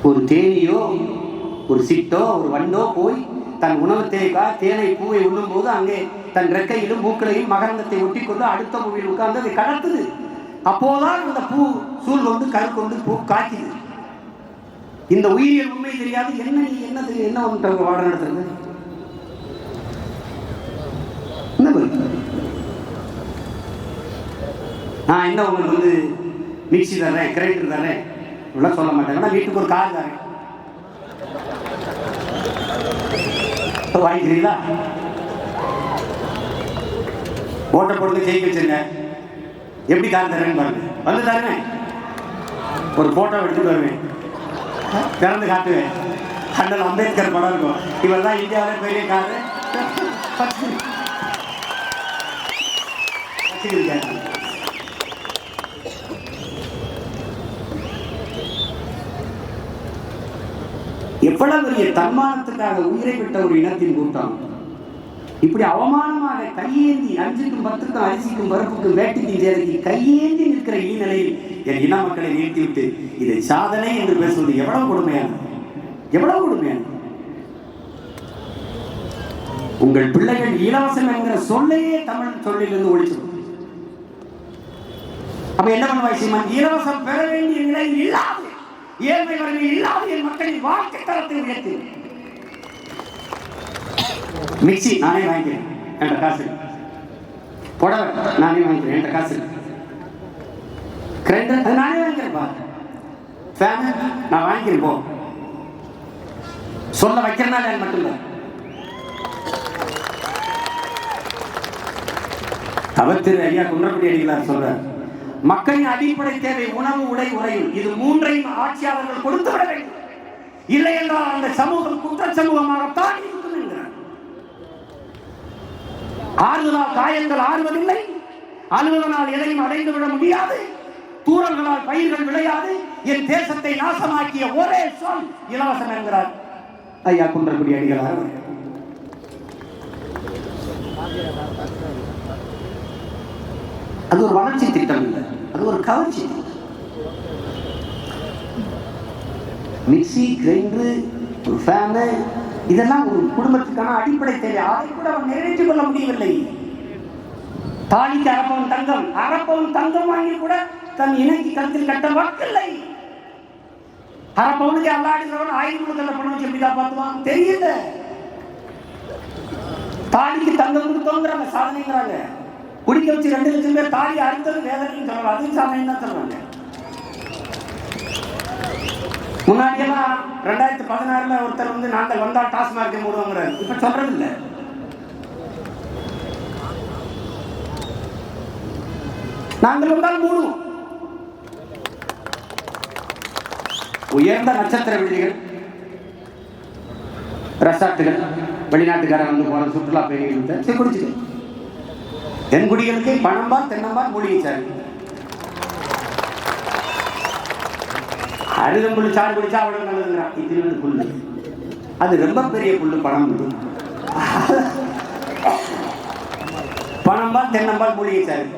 ஒரு தேனியோ ஒரு சிட்டோ ஒரு வண்டோ போய் தன் உணவு தேவைக்காக தேனை பூவை உண்ணும் போது அங்கே தன் ரெக்கையிலும் மூக்களையும் மகரந்தத்தை ஒட்டி கொண்டு அடுத்த பூவில் உட்கார்ந்து அதை கடத்துது. அப்போதான் அந்த பூ சூழ் கொண்டு கரு கொண்டு பூ காய்க்குது. இந்த உயிரியல் உண்மை தெரியாது. என்ன நீ என்ன ஒன்று வாட நடத்துறது? நான் என்ன உங்களுக்கு வந்து மிக்சி தரேன், கிரைண்டர் தரேன் இப்படிலாம் சொல்ல மாட்டேன். வீட்டுக்கு ஒரு கார் தரேன், வாங்கிக்கிறீங்களா? ஓட்ட போட்டு ஜெயிக்க வச்சுருங்க. எப்படி கார் தரேன்னு பாருங்க. வந்து தரேன், ஒரு போட்டோ எடுத்துட்டு வருவேன், திறந்து காட்டுவேன். அண்ணல் அம்பேத்கர் படம் இருக்கும். இவர் தான் இந்தியாவில் பெரிய காரு எவ்வளவு பெரிய தன்மானத்துக்காக உயிரை விட்ட ஒரு இனத்தின் கூட்டம் இப்படி அவமானமாக கையேந்தி 5க்கும் 10க்கும் அரிசிக்கும் பருப்புக்கும் வேட்டிக்கும் சேரத்தி கையேந்தி நிற்கிற இந்நிலையில் என் இன மக்களை நிறுத்திவிட்டு இதை சாதனை என்று பேசுவது எவ்வளவு கொடுமையானது, எவ்வளவு கொடுமையானது. உங்கள் பிள்ளைகள் இலவசம் என்கிற சொல்லையே தமிழ் சொல்லிலிருந்து ஒழிச்சு. அப்ப என்ன பண்ணுவாய் சீமான்? இலவசம் பெற வேண்டிய நிலையில் இல்லாது, ஏழ்மை வறுமையில் இல்லாத என் மக்களின் வாழ்க்கை தரத்தை உயர்த்தி. மிக்சி நானே வாங்கிக்கிறேன் என்ற காசு, புடவை நானே வாங்கிக்கிறேன் என்ற காசு, கிரைண்டர் அது நானே வாங்கிக்கிறேன், ஃபேன் நான் வாங்கிக்கிறேன் போ. சொல்ல வைக்கிறனால மட்டும்தான். அவர் திரு ஐயா குன்றக்குடி அடிகளார் சொல்றார், மக்களின் அடிப்படை தேவை உணவு, உடை, உறையும். இது மூன்றையும் ஆட்சியாளர்கள் கொடுத்து விட வேண்டும். இல்லை என்றால் அந்த சமூகம் குற்ற சமூகமாகத்தான் இருக்கும் என்கிறார். ஆறுதலால் காயங்கள் ஆறுவதில்லை, அலுவலனால் எதையும் அடைந்து விட முடியாது, தூரங்களால் பயிர்கள் விளையாது. என் தேசத்தை நாசமாக்கிய ஒரே சொல் இலவசம் என்கிறார் ஐயா குன்றக்குடி அடிகளார். அது ஒரு வளர்ச்சி திட்டம் இல்லை, அது ஒரு கவர்ச்சி. மிக்சி, கிரைண்டர், ஒரு ஃபேனு, இதெல்லாம் ஒரு குடும்பத்துக்கான அடிப்படை தேவை. அதை கூட அவன் நிறைவேற்றிக் கொள்ள முடியவில்லை. தாலிக்கு அரப்பவன் தங்கம், அரப்பவன் தங்கம் வாங்கி கூட தன் இணைக்கு கருத்தில் கட்ட வக்கில்லை. அரப்பவனுக்கு அல்லாடுகிறவன் 1000 முதல்ல பணம் வச்சு எப்படி காப்பாற்றுவான் தெரியல. தாலிக்கு தங்கம் கொடுத்தோங்கிறாங்க, சாதனைங்கிறாங்க. குடிக்க வச்சு 2 லட்சம் பேர் தாலி அறுத்தது வேதனைன்னு சொல்றாங்க, அதுவும் சாதனை தான் சொல்றாங்க. முன்னாடியெல்லாம் 2016 ஒருத்தர் வந்து நாங்கள் வந்தா டாஸ்மார்க்கை மூடுவோங்கிறார். இப்ப சொல்றது இல்லை. நாங்கள் வந்தால் மூடுவோம். உயர்ந்த நட்சத்திர விடுதிகள், ரெசார்ட்டுகள், வெளிநாட்டுக்காரர் வந்து போற சுற்றுலா பயணிகள் குடிச்சுட்டு தென்குடிகளுக்கு பணம்பால், தென்னம்பால், மூலிகை சாறு, அருகம்புல் சாறு குடிச்சா அவ்வளவு நல்லதுங்கிறான். இது புல்லு, அது ரொம்ப பெரிய புல்லு, பணம். பணம்பால், தென்னம்பால், மூலிகை சாறு.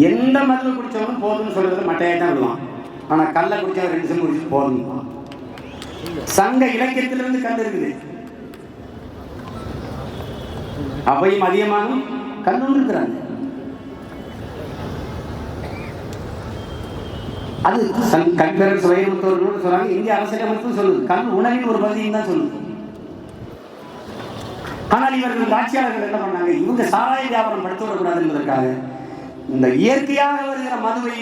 எந்த மருந்து குடிச்சவனும் போதும்னு சொல்றது மட்டையை தான் விடுவான். ஆனா கல்ல குடிச்சா 2 நிமிஷம் குடிச்சு போதும். சங்க இலக்கியத்திலிருந்து கண்டு இருக்குது. அவையும் அதிகமானும் கல்லூர் இருக்கிறாங்க. அது கண்பேரரசு வைரமுத்தவர்களோடு சொல்றாங்க. இந்திய அரசியலமைப்பு சொல்லுது கல் உணவின் ஒரு பகுதியும் தான் சொல்லுது. ஆனால் இவர்கள் ஆட்சியாளர்கள் என்ன பண்ணாங்க, இவங்க சாராய வியாபாரம் படுத்த விடக்கூடாது என்பதற்காக இந்த இயற்கையாக வருகிற மதுவை,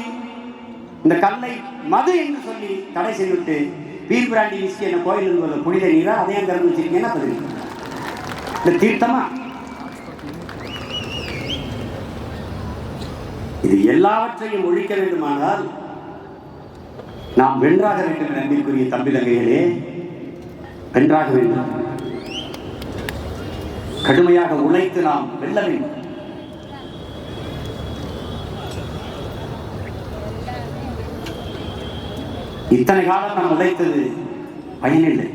இந்த கல்லை மது என்று சொல்லி தடை செய்துவிட்டு பீர் பிராண்டி விஸ்கி என்ன கோயில் உள்ள புனித நீரா அதையும் திறந்து வச்சிருக்கீங்கன்னா பதில் இந்த தீர்த்தமா? இது எல்லாவற்றையும் ஒழிக்க வேண்டுமானால் நாம் வென்றாக வேண்டும். அன்பிற்குரிய தம்பி தங்கைகளே, வென்றாக வேண்டும். கடுமையாக உழைத்து நாம் வெல்ல வேண்டும். இத்தனை காலம் நாம் உழைத்தது பயனில்லை.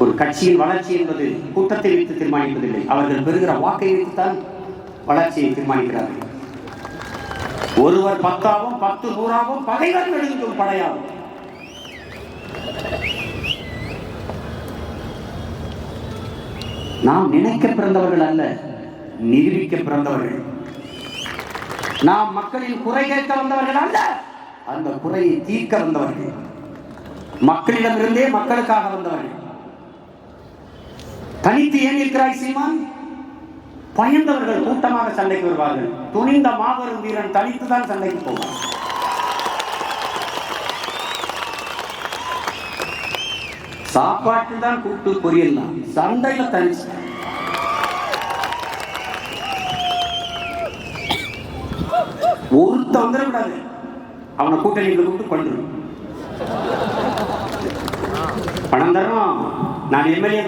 ஒரு கட்சியின் வளர்ச்சி என்பது கூட்டத்தை வைத்து தீர்மானிப்பதில்லை. அவர்கள் பெறுகிற வாக்கை வைத்துத்தான் வளர்ச்சியை தீர்மானிக்கிறார்கள். ஒருவர் 10ஆவும் 10 100ஆவும் பகைவர் நெடுங்கும் படையாகும். நாம் நினைக்க பிறந்தவர்கள் அல்ல, நிரூபிக்க பிறந்தவர்கள். நாம் மக்களின் குறை கேட்க வந்தவர்கள் அல்ல, அந்த குறையை தீர்க்க வந்தவர்கள். மக்களிடமிருந்தே மக்களுக்காக வந்தவர்கள். தனித்து ஏன் இருக்கிறாய் சீமான்? பயந்தவர்கள் கூட்டமாக சண்டைக்கு வருவார்கள். துணிந்த மாபெரும் வீரன் தனித்துதான் சண்டைக்கு போவார். சாப்பாட்டு தான் கூட்டு பொரியல் தான், சண்டையில தனிச்சு. ஒருத்த வந்துடக்கூடாது, அவனை கூட்டணிகளை கூப்பிட்டு கொண்டு பணம் தரும். நான் எம்எல்ஏ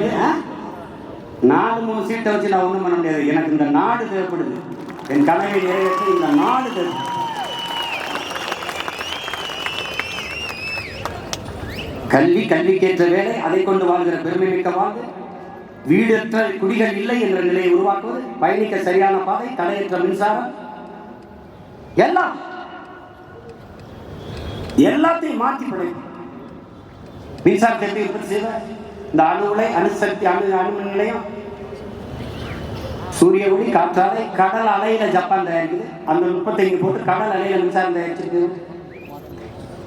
4-3 சீட்டை வச்சு நான் ஒன்றும் பண்ண முடியாது. எனக்கு இந்த நாடு தேவைப்படுது. என் கனவை நிறைவேற்ற இந்த நாடு தேவைப்படுது. கல்வி, கல்விக்கேற்ற வேலை, அதை கொண்டு வாழ்கிற பெருமை மிக்க வாழ்வு, வீடற்ற குடிகள் இல்லை என்ற நிலையை உருவாக்குவது, பயணிக்க சரியான பாதை, தடையற்ற மின்சாரம், எல்லாம் எல்லாத்தையும் மாற்றி படைக்கும். மின்சாரத்தை எப்படி உற்பத்தி செய்வார்? இந்த அணு உலை, அணுசக்தி, அணுமின் நிலையம், சூரிய ஒளி, காற்றாலை, கடல் அலையில ஜப்பான் தயாரிக்குது. அந்த நுட்பத்தை இங்கே போட்டு கடல் அலையில மின்சாரம் தயாரிச்சிருக்கு.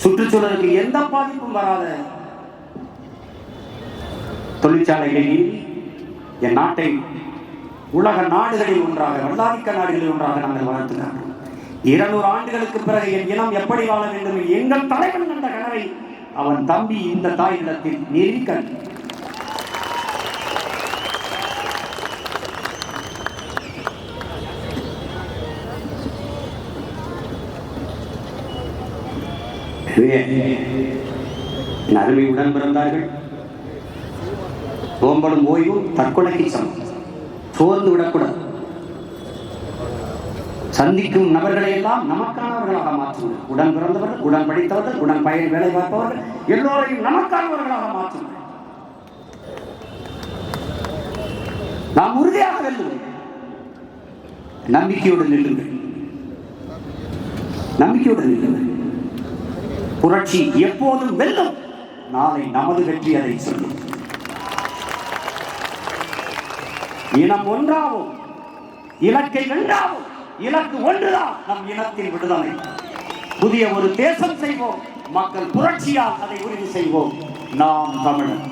சுற்றுச்சூழலுக்கு எந்த பாதிப்பும் வராத தொழிற்சாலைகளில் என் நாட்டை உலக நாடுகளில் ஒன்றாக, வல்லாதிக்க நாடுகளில் ஒன்றாக நாங்கள் வளர்த்துக்கிறோம். 200 ஆண்டுகளுக்கு பிறகு என் இனம் எப்படி வாழ வேண்டும் எங்கள் தலைவன் கண்ட கனவை அவன் தம்பி இந்த தாய் நிலத்தில் நிரூபிக்க. அருமை உடன் பிறந்தார்கள். சோம்பலும் ஓய்வும் தற்கொலைக்கு சமம். சோர்ந்து விடக்கூடாது. சந்திக்கும் நபர்களை எல்லாம் நமக்கானவர்களாக மாற்றுங்கள். உடன் பிறந்தவர்கள், உடன் படித்தவர்கள், உடன் பயன் வேலை பார்ப்பவர்கள் எல்லோரையும் நமக்கானவர்களாக மாற்றுங்கள். நாம் உறுதியாக வெல்லுங்கள். நம்பிக்கையோடு நில்லுங்கள். நம்பிக்கையோடு நில்லுங்கள். புரட்சி எப்போதும் வெல்லும். நாளை நமது வெற்றி அதை சொல்லும். இனம் ஒன்றாவும், இலக்கை வென்றாவும். இலக்கு ஒன்றுதான், நம் இனத்தின் விடுதலை. புதிய ஒரு தேசம் செய்வோம். மக்கள் புரட்சியால் அதை உறுதி செய்வோம். நாம் தமிழர்.